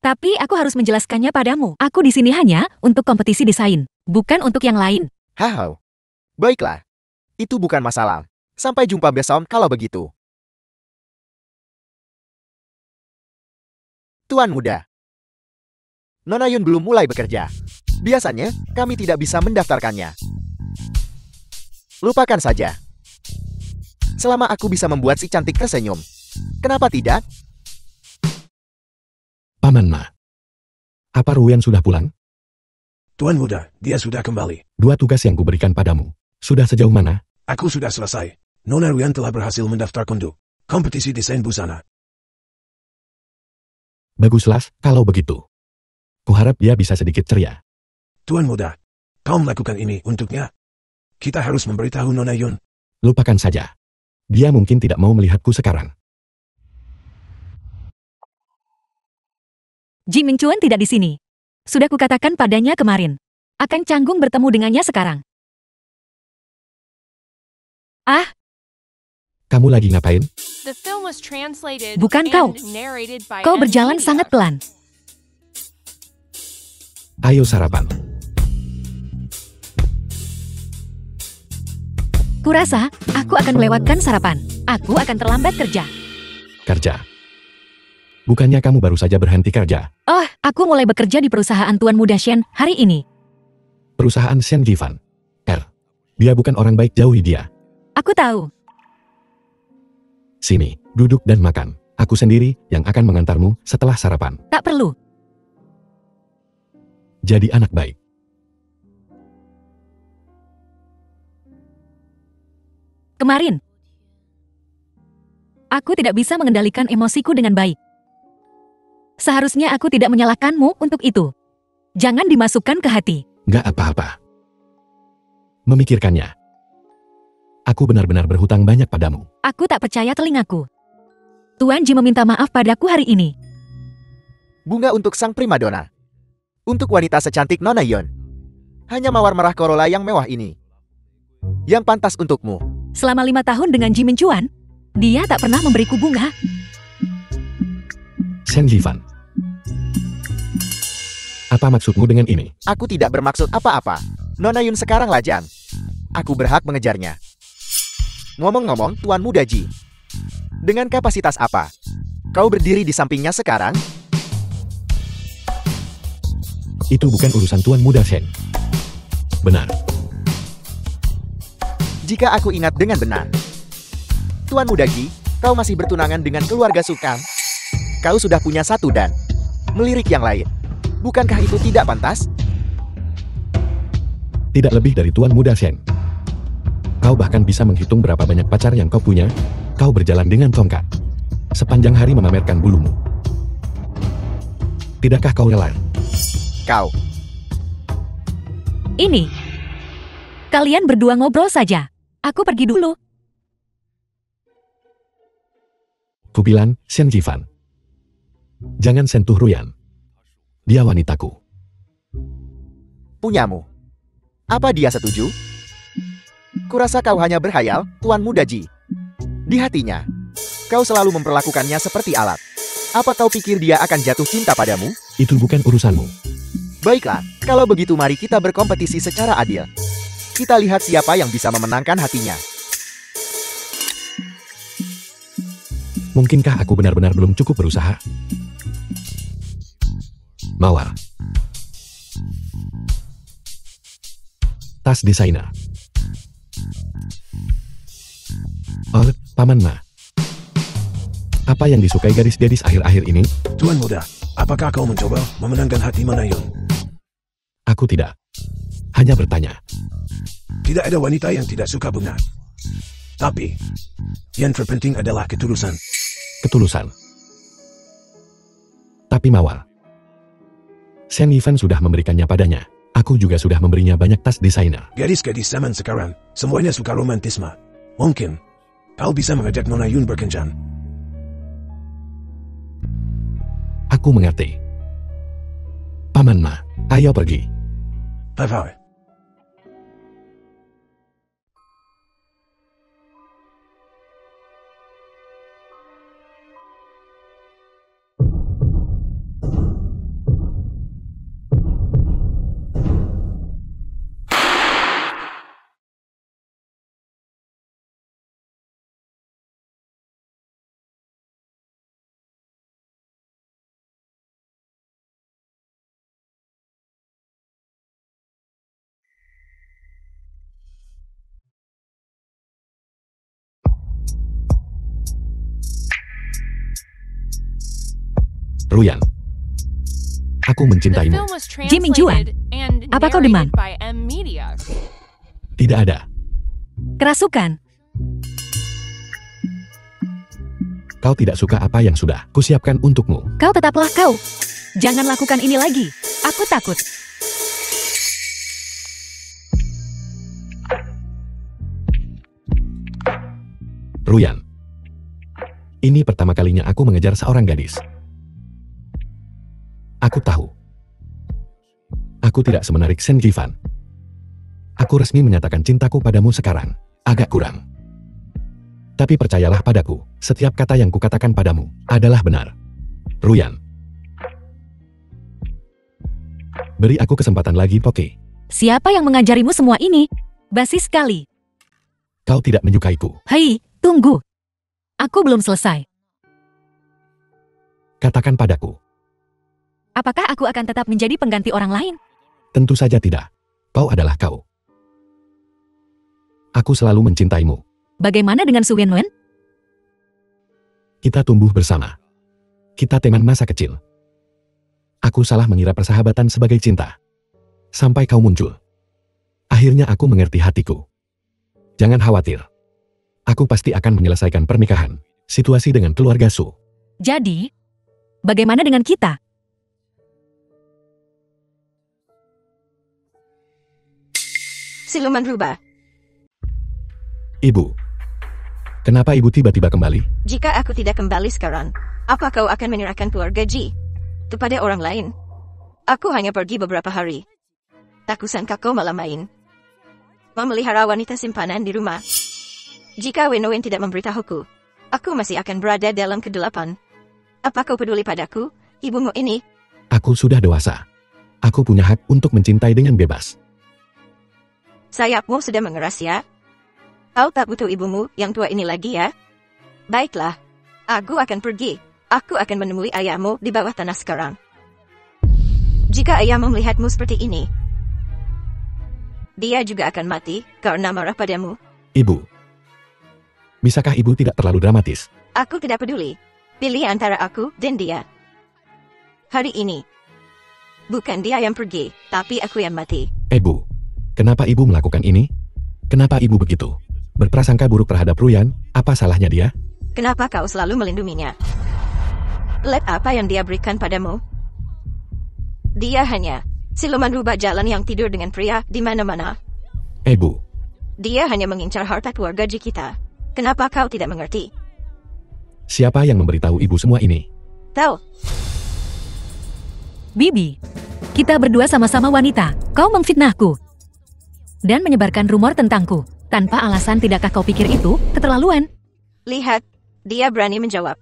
Speaker 1: Tapi aku harus menjelaskannya padamu. Aku di sini hanya untuk kompetisi desain, bukan untuk yang lain.
Speaker 2: Hao. Baiklah. Itu bukan masalah. Sampai jumpa besok kalau begitu. Tuan Muda. Nona Yun belum mulai bekerja. Biasanya, kami tidak bisa mendaftarkannya. Lupakan saja. Selama aku bisa membuat si cantik tersenyum. Kenapa tidak?
Speaker 3: Paman Ma. Apa Ruyan sudah pulang?
Speaker 6: Tuan Muda, dia sudah kembali.
Speaker 3: Dua tugas yang kuberikan padamu. Sudah sejauh mana?
Speaker 6: Aku sudah selesai. Nona Ruyan telah berhasil mendaftar untuk kompetisi desain busana.
Speaker 3: Baguslah, kalau begitu. Kuharap dia bisa sedikit ceria.
Speaker 6: Tuan Muda, kau melakukan ini untuknya. Kita harus memberitahu Nona Yun.
Speaker 3: Lupakan saja. Dia mungkin tidak mau melihatku sekarang.
Speaker 1: Ji Mingchuan tidak di sini. Sudah kukatakan padanya kemarin. Akan canggung bertemu dengannya sekarang. Ah,
Speaker 3: Kamu lagi ngapain?
Speaker 5: The film was translated
Speaker 1: Bukan kau.
Speaker 5: and narrated by
Speaker 1: kau
Speaker 5: M
Speaker 1: berjalan
Speaker 5: Media.
Speaker 1: sangat pelan.
Speaker 3: Ayo sarapan.
Speaker 1: Kurasa, aku akan melewatkan sarapan. Aku akan terlambat kerja.
Speaker 3: Kerja. Bukannya kamu baru saja berhenti kerja?
Speaker 1: Oh, aku mulai bekerja di perusahaan Tuan Muda Shen hari ini.
Speaker 3: Perusahaan Shen Jivan. Dia bukan orang baik, jauhi dia.
Speaker 1: Aku tahu.
Speaker 3: Sini, duduk dan makan. Aku sendiri yang akan mengantarmu setelah sarapan.
Speaker 1: Tak perlu.
Speaker 3: Jadi anak baik.
Speaker 1: Kemarin, aku tidak bisa mengendalikan emosiku dengan baik. Seharusnya aku tidak menyalahkanmu untuk itu. Jangan dimasukkan ke hati.
Speaker 3: Gak apa-apa. Memikirkannya. Aku benar-benar berhutang banyak padamu.
Speaker 1: Aku tak percaya telingaku. Tuan Ji meminta maaf padaku hari ini.
Speaker 2: Bunga untuk sang primadona. Untuk wanita secantik Nona Yun. Hanya mawar merah Corolla yang mewah ini. Yang pantas untukmu.
Speaker 1: Selama 5 tahun dengan Ji Mingchuan, dia tak pernah memberiku bunga.
Speaker 3: Shen Jivan. Apa maksudmu dengan ini?
Speaker 2: Aku tidak bermaksud apa-apa. Nona Yun sekarang lajang. Aku berhak mengejarnya. Ngomong-ngomong, Tuan Muda Ji. Dengan kapasitas apa? Kau berdiri di sampingnya sekarang?
Speaker 3: Itu bukan urusan Tuan Muda Shen. Benar.
Speaker 2: Jika aku ingat dengan benar. Tuan Muda Ji, kau masih bertunangan dengan keluarga Sukang. Kau sudah punya satu dan melirik yang lain. Bukankah itu tidak pantas?
Speaker 3: Tidak lebih dari Tuan Muda Shen. Kau bahkan bisa menghitung berapa banyak pacar yang kau punya. Kau berjalan dengan tongkat. Sepanjang hari memamerkan bulumu. Tidakkah kau rela?
Speaker 2: Kau.
Speaker 1: Ini. Kalian berdua ngobrol saja. Aku pergi dulu.
Speaker 3: Kubilang, Shen Jifan. Jangan sentuh Ruyan. Dia wanitaku.
Speaker 2: Punyamu. Apa dia setuju? Kurasa kau hanya berhayal, Tuan Muda Ji. Di hatinya, kau selalu memperlakukannya seperti alat. Apa kau pikir dia akan jatuh cinta padamu?
Speaker 3: Itu bukan urusanmu.
Speaker 2: Baiklah, kalau begitu mari kita berkompetisi secara adil. Kita lihat siapa yang bisa memenangkan hatinya.
Speaker 3: Mungkinkah aku benar-benar belum cukup berusaha? Mawar. Tas desainer. Oh, Paman Ma. Apa yang disukai gadis-gadis akhir-akhir ini?
Speaker 6: Tuan Muda, apakah kau mencoba memenangkan hati Nona Yun?
Speaker 3: Aku tidak. Hanya bertanya.
Speaker 6: Tidak ada wanita yang tidak suka bunga. Tapi, yang terpenting adalah ketulusan.
Speaker 3: Ketulusan. Tapi Mawar. Shen Yifan sudah memberikannya padanya. Aku juga sudah memberinya banyak tas desainer.
Speaker 6: Gadis-gadis zaman sekarang, semuanya suka romantisme. Mungkin, kau bisa mengajak Nona Yun berkencan.
Speaker 3: Aku mengerti. Paman Ma, ayo pergi.
Speaker 6: Bye-bye.
Speaker 3: Ruyan. Aku
Speaker 5: The
Speaker 3: mencintaimu.
Speaker 5: film was
Speaker 1: Jimmy Juan,
Speaker 5: translated and
Speaker 1: apa kau demam?
Speaker 5: narrated by M Media.
Speaker 3: Tidak ada.
Speaker 1: Kerasukan.
Speaker 3: Kau tidak suka apa yang sudah kusiapkan untukmu.
Speaker 1: Kau tetaplah kau. Jangan lakukan ini lagi. Aku takut.
Speaker 3: Ruyan. Ini pertama kalinya aku mengejar seorang gadis. Aku tahu. Aku tidak semenarik Shen Jifan. Aku resmi menyatakan cintaku padamu sekarang. Agak kurang. Tapi percayalah padaku, setiap kata yang kukatakan padamu adalah benar. Ruyan. Beri aku kesempatan lagi, Poke.
Speaker 1: Siapa yang mengajarimu semua ini? Basi sekali.
Speaker 3: Kau tidak menyukaiku.
Speaker 1: Hei, tunggu. Aku belum selesai.
Speaker 3: Katakan padaku.
Speaker 1: Apakah aku akan tetap menjadi pengganti orang lain?
Speaker 3: Tentu saja tidak. Kau adalah kau. Aku selalu mencintaimu.
Speaker 1: Bagaimana dengan Su Wenwen?
Speaker 3: Kita tumbuh bersama. Kita teman masa kecil. Aku salah mengira persahabatan sebagai cinta. Sampai kau muncul. Akhirnya aku mengerti hatiku. Jangan khawatir. Aku pasti akan menyelesaikan pernikahan. Situasi dengan keluarga Su.
Speaker 1: Jadi, bagaimana dengan kita?
Speaker 4: Siluman rubah.
Speaker 3: Ibu. Kenapa ibu tiba-tiba kembali?
Speaker 4: Jika aku tidak kembali sekarang, apa kau akan menyerahkan keluarga Ji kepada orang lain? Aku hanya pergi beberapa hari. Tak kusangka kau malah main memelihara wanita simpanan di rumah. Jika Wenwen tidak memberitahuku, aku masih akan berada dalam kegelapan. Apa kau peduli padaku, ibumu ini?
Speaker 3: Aku sudah dewasa. Aku punya hak untuk mencintai dengan bebas.
Speaker 4: Sayapmu sudah mengeras ya? Kau tak butuh ibumu yang tua ini lagi ya? Baiklah. Aku akan pergi. Aku akan menemui ayahmu di bawah tanah sekarang. Jika ayahmu melihatmu seperti ini, dia juga akan mati karena marah padamu.
Speaker 3: Ibu. Bisakah ibu tidak terlalu dramatis?
Speaker 4: Aku tidak peduli. Pilih antara aku dan dia. Hari ini, bukan dia yang pergi, tapi aku yang mati.
Speaker 3: Ibu, kenapa ibu melakukan ini? Kenapa ibu begitu berprasangka buruk terhadap Ruyan? Apa salahnya dia?
Speaker 4: Kenapa kau selalu melindunginya? Lihat apa yang dia berikan padamu. Dia hanya siluman rubah jalan yang tidur dengan pria di mana-mana.
Speaker 3: Ibu,
Speaker 4: Dia hanya mengincar harta keluarga kita. Kenapa kau tidak mengerti?
Speaker 3: siapa yang memberitahu ibu semua ini?
Speaker 4: Tahu,
Speaker 1: Bibi, kita berdua sama-sama wanita. Kau memfitnahku dan menyebarkan rumor tentangku. Tanpa alasan, tidakkah kau pikir itu keterlaluan?
Speaker 4: lihat, dia berani menjawab.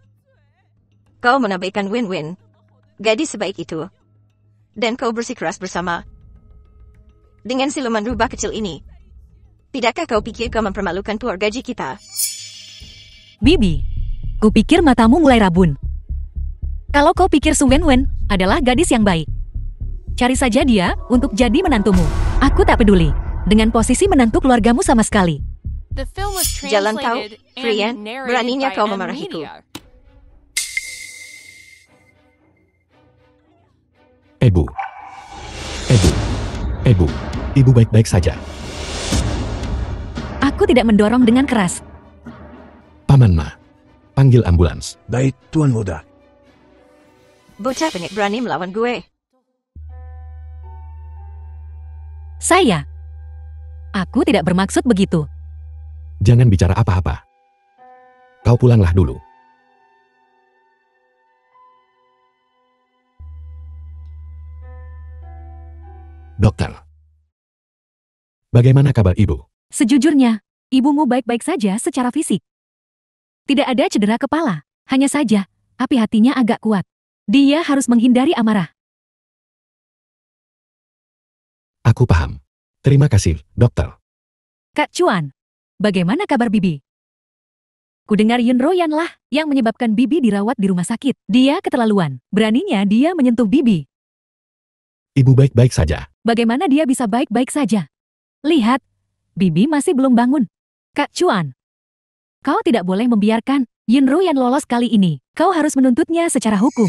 Speaker 4: Kau menabaikan win-win. Gadis sebaik itu. Dan kau bersikeras bersama. Dengan siluman rubah kecil ini. Tidakkah kau pikir kau mempermalukan keluarga kita?
Speaker 1: Bibi, kupikir matamu mulai rabun. Kalau kau pikir Su Wenwen adalah gadis yang baik, cari saja dia untuk jadi menantumu. Aku tak peduli dengan posisi menantu keluargamu sama sekali.
Speaker 5: The film was
Speaker 4: Jalan kau,
Speaker 5: translated
Speaker 4: Frian,
Speaker 5: and narrated
Speaker 4: beraninya
Speaker 5: by
Speaker 4: kau
Speaker 5: M
Speaker 4: memarahiku.
Speaker 5: Media.
Speaker 3: Ibu. Ibu baik-baik saja.
Speaker 1: Aku tidak mendorong dengan keras.
Speaker 3: Paman Ma, panggil ambulans.
Speaker 6: Baik, Tuan Muda.
Speaker 4: Bocah penyek berani melawan gue.
Speaker 1: Aku tidak bermaksud begitu.
Speaker 3: Jangan bicara apa-apa. Kau pulanglah dulu. Dokter. Bagaimana kabar ibu?
Speaker 1: Sejujurnya, ibumu baik-baik saja secara fisik. Tidak ada cedera kepala, hanya saja api hatinya agak kuat. Dia harus menghindari amarah.
Speaker 3: Aku paham. Terima kasih, dokter.
Speaker 1: Kak Chuan, bagaimana kabar Bibi? Kudengar Yun Royan lah yang menyebabkan Bibi dirawat di rumah sakit. Dia keterlaluan. Beraninya dia menyentuh Bibi.
Speaker 3: Ibu baik-baik saja.
Speaker 1: Bagaimana dia bisa baik-baik saja? Lihat, Bibi masih belum bangun. Kak Chuan, kau tidak boleh membiarkan Yun Royan lolos kali ini. Kau harus menuntutnya secara hukum.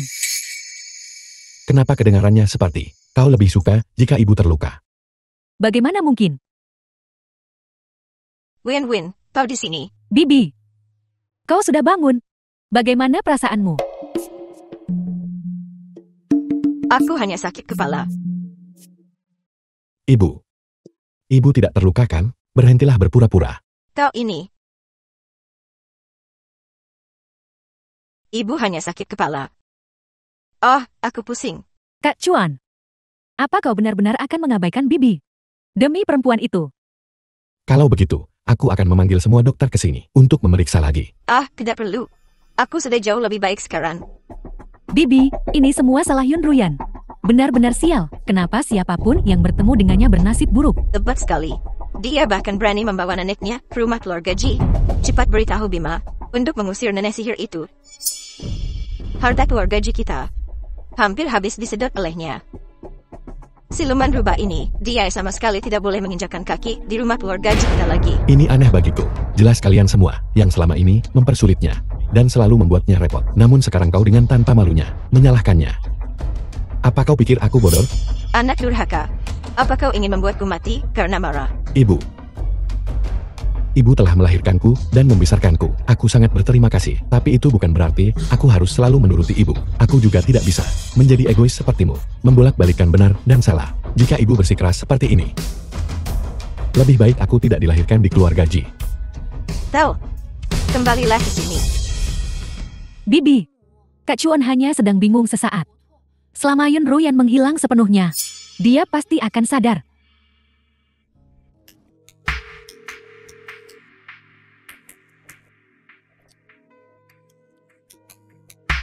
Speaker 3: Kenapa kedengarannya seperti kau lebih suka jika ibu terluka?
Speaker 1: Bagaimana mungkin?
Speaker 4: Win-win, kau di sini.
Speaker 1: Bibi, kau sudah bangun. Bagaimana perasaanmu?
Speaker 4: Aku hanya sakit kepala.
Speaker 3: Ibu tidak terluka kan? Berhentilah berpura-pura.
Speaker 4: Kau ini. Ibu hanya sakit kepala. Oh, aku pusing.
Speaker 1: Kak Chuan, apa kau benar-benar akan mengabaikan Bibi? Demi perempuan itu.
Speaker 3: Kalau begitu, aku akan memanggil semua dokter ke sini untuk memeriksa lagi.
Speaker 4: Ah, tidak perlu. Aku sudah jauh lebih baik sekarang.
Speaker 1: Bibi, ini semua salah Yun Ruyan. Benar-benar sial. Kenapa siapapun yang bertemu dengannya bernasib buruk?
Speaker 4: Tepat sekali. Dia bahkan berani membawa neneknya ke rumah keluarga Ji. Cepat beritahu Bima untuk mengusir nenek sihir itu. Harta keluarga Ji kita hampir habis disedot olehnya. Siluman rubah ini, dia sama sekali tidak boleh menginjakkan kaki di rumah keluarga Ji kita lagi.
Speaker 3: Ini aneh bagiku. Jelas kalian semua yang selama ini mempersulitnya dan selalu membuatnya repot. Namun sekarang kau dengan tanpa malunya menyalahkannya. Apa kau pikir aku bodoh?
Speaker 4: Anak durhaka. Apa kau ingin membuatku mati karena marah?
Speaker 3: Ibu telah melahirkanku dan membesarkanku. Aku sangat berterima kasih. Tapi itu bukan berarti aku harus selalu menuruti ibu. Aku juga tidak bisa menjadi egois sepertimu. Membolak-balikkan benar dan salah. Jika ibu bersikeras seperti ini, lebih baik aku tidak dilahirkan di keluarga Ji.
Speaker 4: Tahu, kembalilah ke sini.
Speaker 1: Bibi, Kak Chuan hanya sedang bingung sesaat. Selama Yun Ruyan menghilang sepenuhnya, dia pasti akan sadar.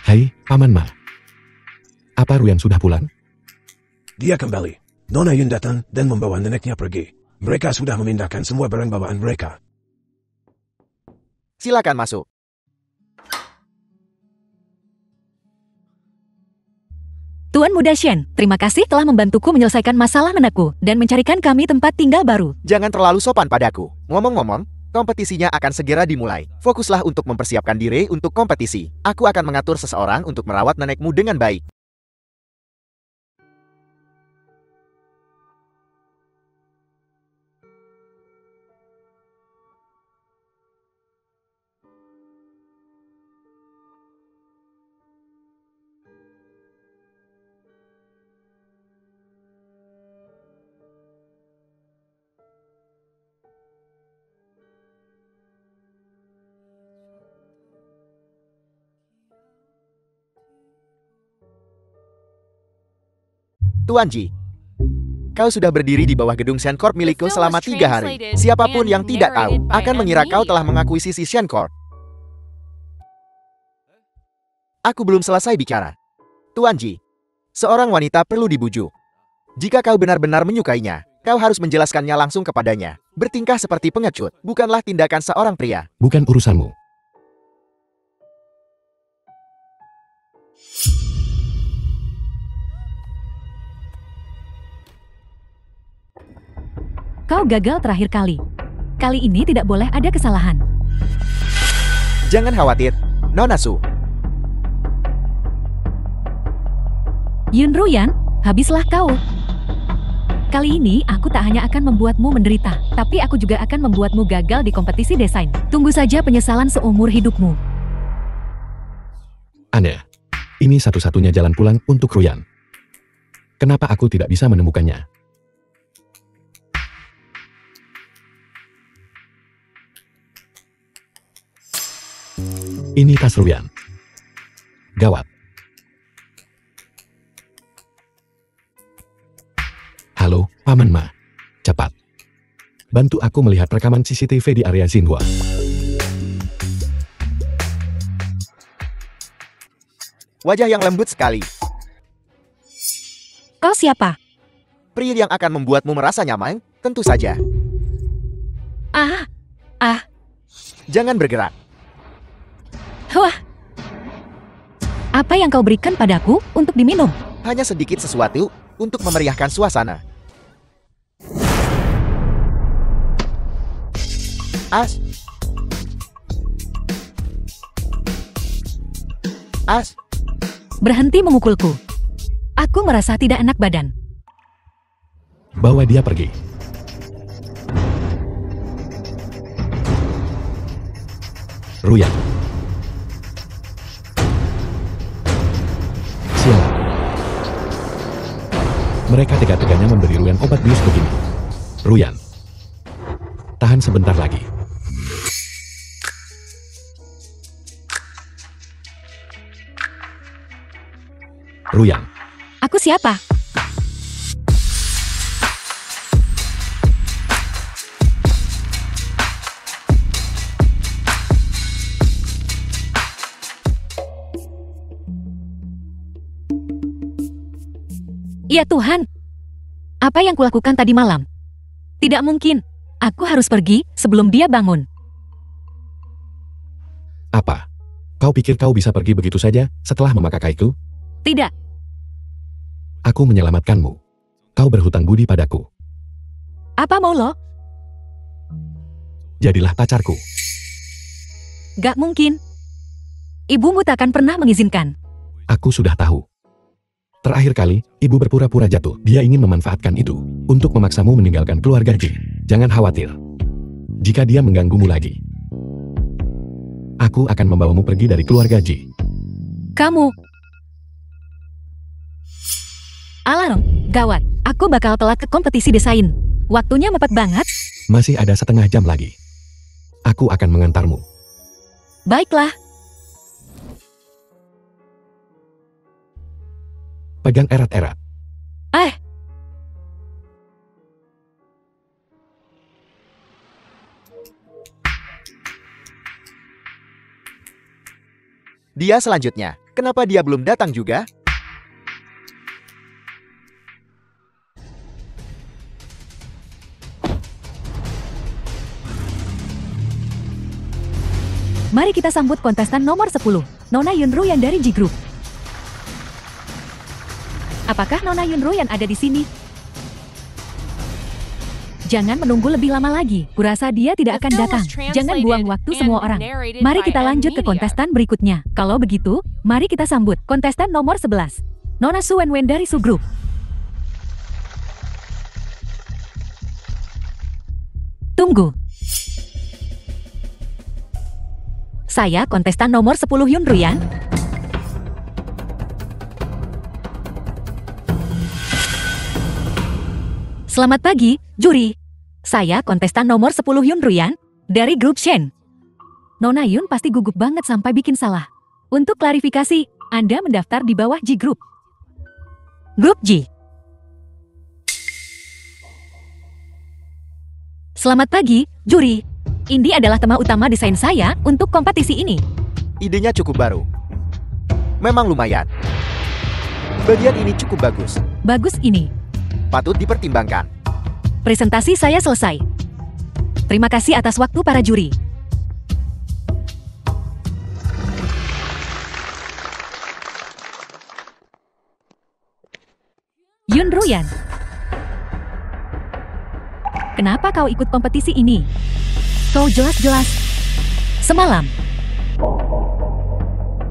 Speaker 3: Hai, Paman Ma. Apa Ruyan sudah pulang?
Speaker 6: Dia kembali. Nona Yun datang dan membawa neneknya pergi. Mereka sudah memindahkan semua barang bawaan mereka.
Speaker 2: Silakan masuk.
Speaker 1: Tuan Muda Shen, terima kasih telah membantuku menyelesaikan masalah nenekku dan mencarikan kami tempat tinggal baru.
Speaker 2: Jangan terlalu sopan padaku. Ngomong-ngomong, kompetisinya akan segera dimulai. Fokuslah untuk mempersiapkan diri untuk kompetisi. Aku akan mengatur seseorang untuk merawat nenekmu dengan baik. Tuan Ji, kau sudah berdiri di bawah gedung Shencorp milikku selama 3 hari. Siapapun yang tidak tahu akan mengira kau telah mengakuisisi Shencorp. Aku belum selesai bicara. Tuan Ji, seorang wanita perlu dibujuk. Jika kau benar-benar menyukainya, kau harus menjelaskannya langsung kepadanya. Bertingkah seperti pengecut bukanlah tindakan seorang pria.
Speaker 3: Bukan urusanmu.
Speaker 1: Kau gagal terakhir kali. Kali ini tidak boleh ada kesalahan.
Speaker 2: Jangan khawatir, Nona Su.
Speaker 1: Yun Ruyan, habislah kau. Kali ini aku tak hanya akan membuatmu menderita, tapi aku juga akan membuatmu gagal di kompetisi desain. Tunggu saja penyesalan seumur hidupmu.
Speaker 3: Aneh. Ini satu-satunya jalan pulang untuk Ruyan. Kenapa aku tidak bisa menemukannya? Ini tas Ruyan. Gawat. Halo, Paman Ma. Cepat. Bantu aku melihat rekaman CCTV di area Xinhua.
Speaker 2: Wajah yang lembut sekali.
Speaker 1: Kau siapa?
Speaker 2: Pria yang akan membuatmu merasa nyaman, tentu saja. Jangan bergerak.
Speaker 1: Wah. Apa yang kau berikan padaku untuk diminum?
Speaker 2: Hanya sedikit sesuatu untuk memeriahkan suasana. As.
Speaker 1: Berhenti memukulku. Aku merasa tidak enak badan.
Speaker 3: Bawa dia pergi. Ruyan. Sialan. Mereka tega-teganya memberi Ruyan obat bius begini. Ruyan. Tahan sebentar lagi. Ruyan.
Speaker 1: Aku siapa? Ya Tuhan, apa yang kulakukan tadi malam? Tidak mungkin, aku harus pergi sebelum dia bangun.
Speaker 3: Apa? Kau pikir kau bisa pergi begitu saja setelah memakaiku?
Speaker 1: Tidak,
Speaker 3: Aku menyelamatkanmu. Kau berhutang budi padaku.
Speaker 1: apa mau lo?
Speaker 3: Jadilah pacarku.
Speaker 1: Gak mungkin. Ibumu tak akan pernah mengizinkan.
Speaker 3: Aku sudah tahu. Terakhir kali, ibu berpura-pura jatuh. Dia ingin memanfaatkan itu untuk memaksamu meninggalkan keluarga Ji. Jangan khawatir. Jika dia mengganggumu lagi, aku akan membawamu pergi dari keluarga Ji.
Speaker 1: Kamu. Alarm, gawat. Aku bakal telat ke kompetisi desain. Waktunya mepet banget.
Speaker 3: Masih ada setengah jam lagi. Aku akan mengantarmu.
Speaker 1: Baiklah.
Speaker 3: Pegang erat-erat.
Speaker 2: Dia selanjutnya. Kenapa dia belum datang juga?
Speaker 1: Mari kita sambut kontestan nomor 10, Nona Yunruyan dari G Group. Apakah Nona Yunruyan ada di sini? Jangan menunggu lebih lama lagi, kurasa dia tidak akan datang. Jangan buang waktu semua orang. Mari kita lanjut ke kontestan berikutnya. Kalau begitu, mari kita sambut kontestan nomor 11, Nona Su Wenwen dari Su Group. Tunggu. Saya kontestan nomor 10 Yunruyan. Selamat pagi, juri. Saya kontestan nomor 10 Yunruyan dari grup Shen. Nona Yun pasti gugup banget sampai bikin salah. Untuk klarifikasi, Anda mendaftar di bawah G Group. Grup G. Selamat pagi, juri. Ini adalah tema utama desain saya untuk kompetisi ini.
Speaker 2: Idenya cukup baru. Memang lumayan. Bagian ini cukup bagus.
Speaker 1: Bagus ini.
Speaker 2: Patut dipertimbangkan.
Speaker 1: Presentasi saya selesai. Terima kasih atas waktu para juri. Yunruyan. Kenapa kau ikut kompetisi ini? Kau jelas-jelas semalam.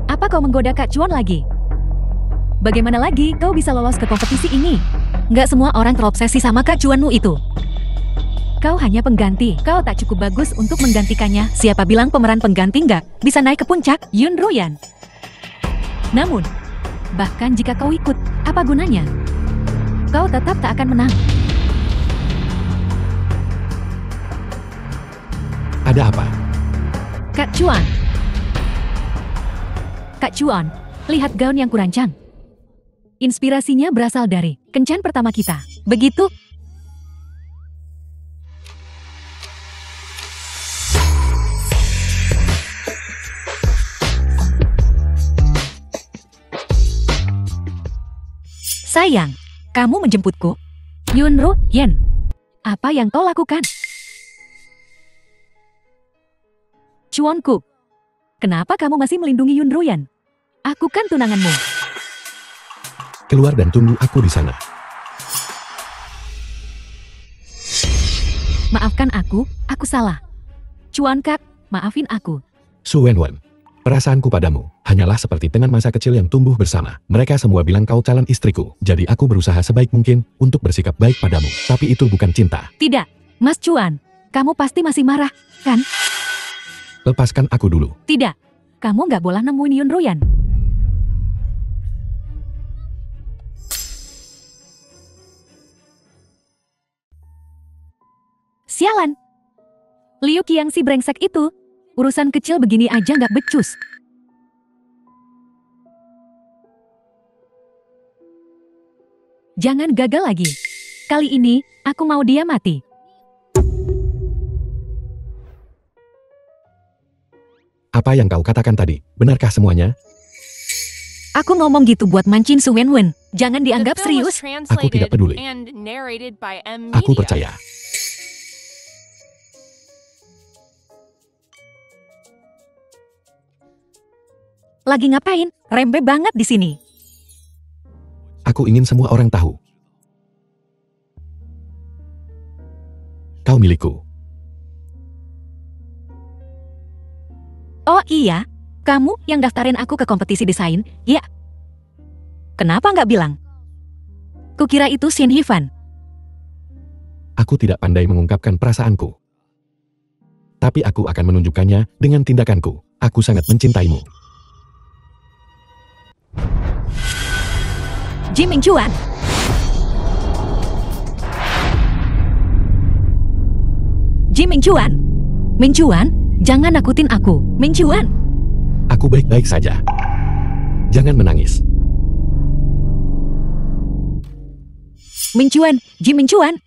Speaker 1: Apa kau menggoda Kak Chuan lagi? Bagaimana lagi kau bisa lolos ke kompetisi ini? Nggak semua orang terobsesi sama Kak Chuanmu itu. Kau hanya pengganti. Kau tak cukup bagus untuk menggantikannya. Siapa bilang pemeran pengganti nggak bisa naik ke puncak? Yunruyan. Namun, bahkan jika kau ikut, apa gunanya? Kau tetap tak akan menang.
Speaker 3: Ada apa?
Speaker 1: Kak Chuan. Kak Chuan, lihat gaun yang kurancang. Inspirasinya berasal dari kencan pertama kita. Begitu? Sayang, kamu menjemputku? Yunruyan, apa yang kau lakukan? Chuanku, kenapa kamu masih melindungi Yunruyan? Aku kan tunanganmu.
Speaker 3: Keluar dan tunggu aku di sana.
Speaker 1: Maafkan aku salah. Chuan Kak, maafin aku.
Speaker 3: Su Wenwen, perasaanku padamu hanyalah seperti teman masa kecil yang tumbuh bersama. Mereka semua bilang kau calon istriku, jadi aku berusaha sebaik mungkin untuk bersikap baik padamu. Tapi itu bukan cinta.
Speaker 1: Tidak, Mas Chuan, kamu pasti masih marah, kan?
Speaker 3: Lepaskan aku dulu.
Speaker 1: Tidak, kamu nggak boleh nemuin Yunruyan. Sialan. Liu Qiang si brengsek itu. Urusan kecil begini aja nggak becus. Jangan gagal lagi. Kali ini, aku mau dia mati.
Speaker 3: Apa yang kau katakan tadi? Benarkah semuanya?
Speaker 1: Aku ngomong gitu buat mancing Su Wenwen. Jangan dianggap serius.
Speaker 3: Aku tidak peduli. Aku percaya.
Speaker 1: Lagi ngapain? Rembe banget di sini.
Speaker 3: Aku ingin semua orang tahu. Kau milikku.
Speaker 1: Oh iya, kamu yang daftarin aku ke kompetisi desain, ya? Kenapa nggak bilang? Kukira itu Shin Hifan.
Speaker 3: Aku tidak pandai mengungkapkan perasaanku. Tapi aku akan menunjukkannya dengan tindakanku. Aku sangat mencintaimu.
Speaker 1: Ji Mingchuan. Ji Mingchuan. Mingchuan, jangan nakutin aku. Mingchuan.
Speaker 3: Aku baik-baik saja. Jangan menangis.
Speaker 1: Mingchuan, Ji Mingchuan.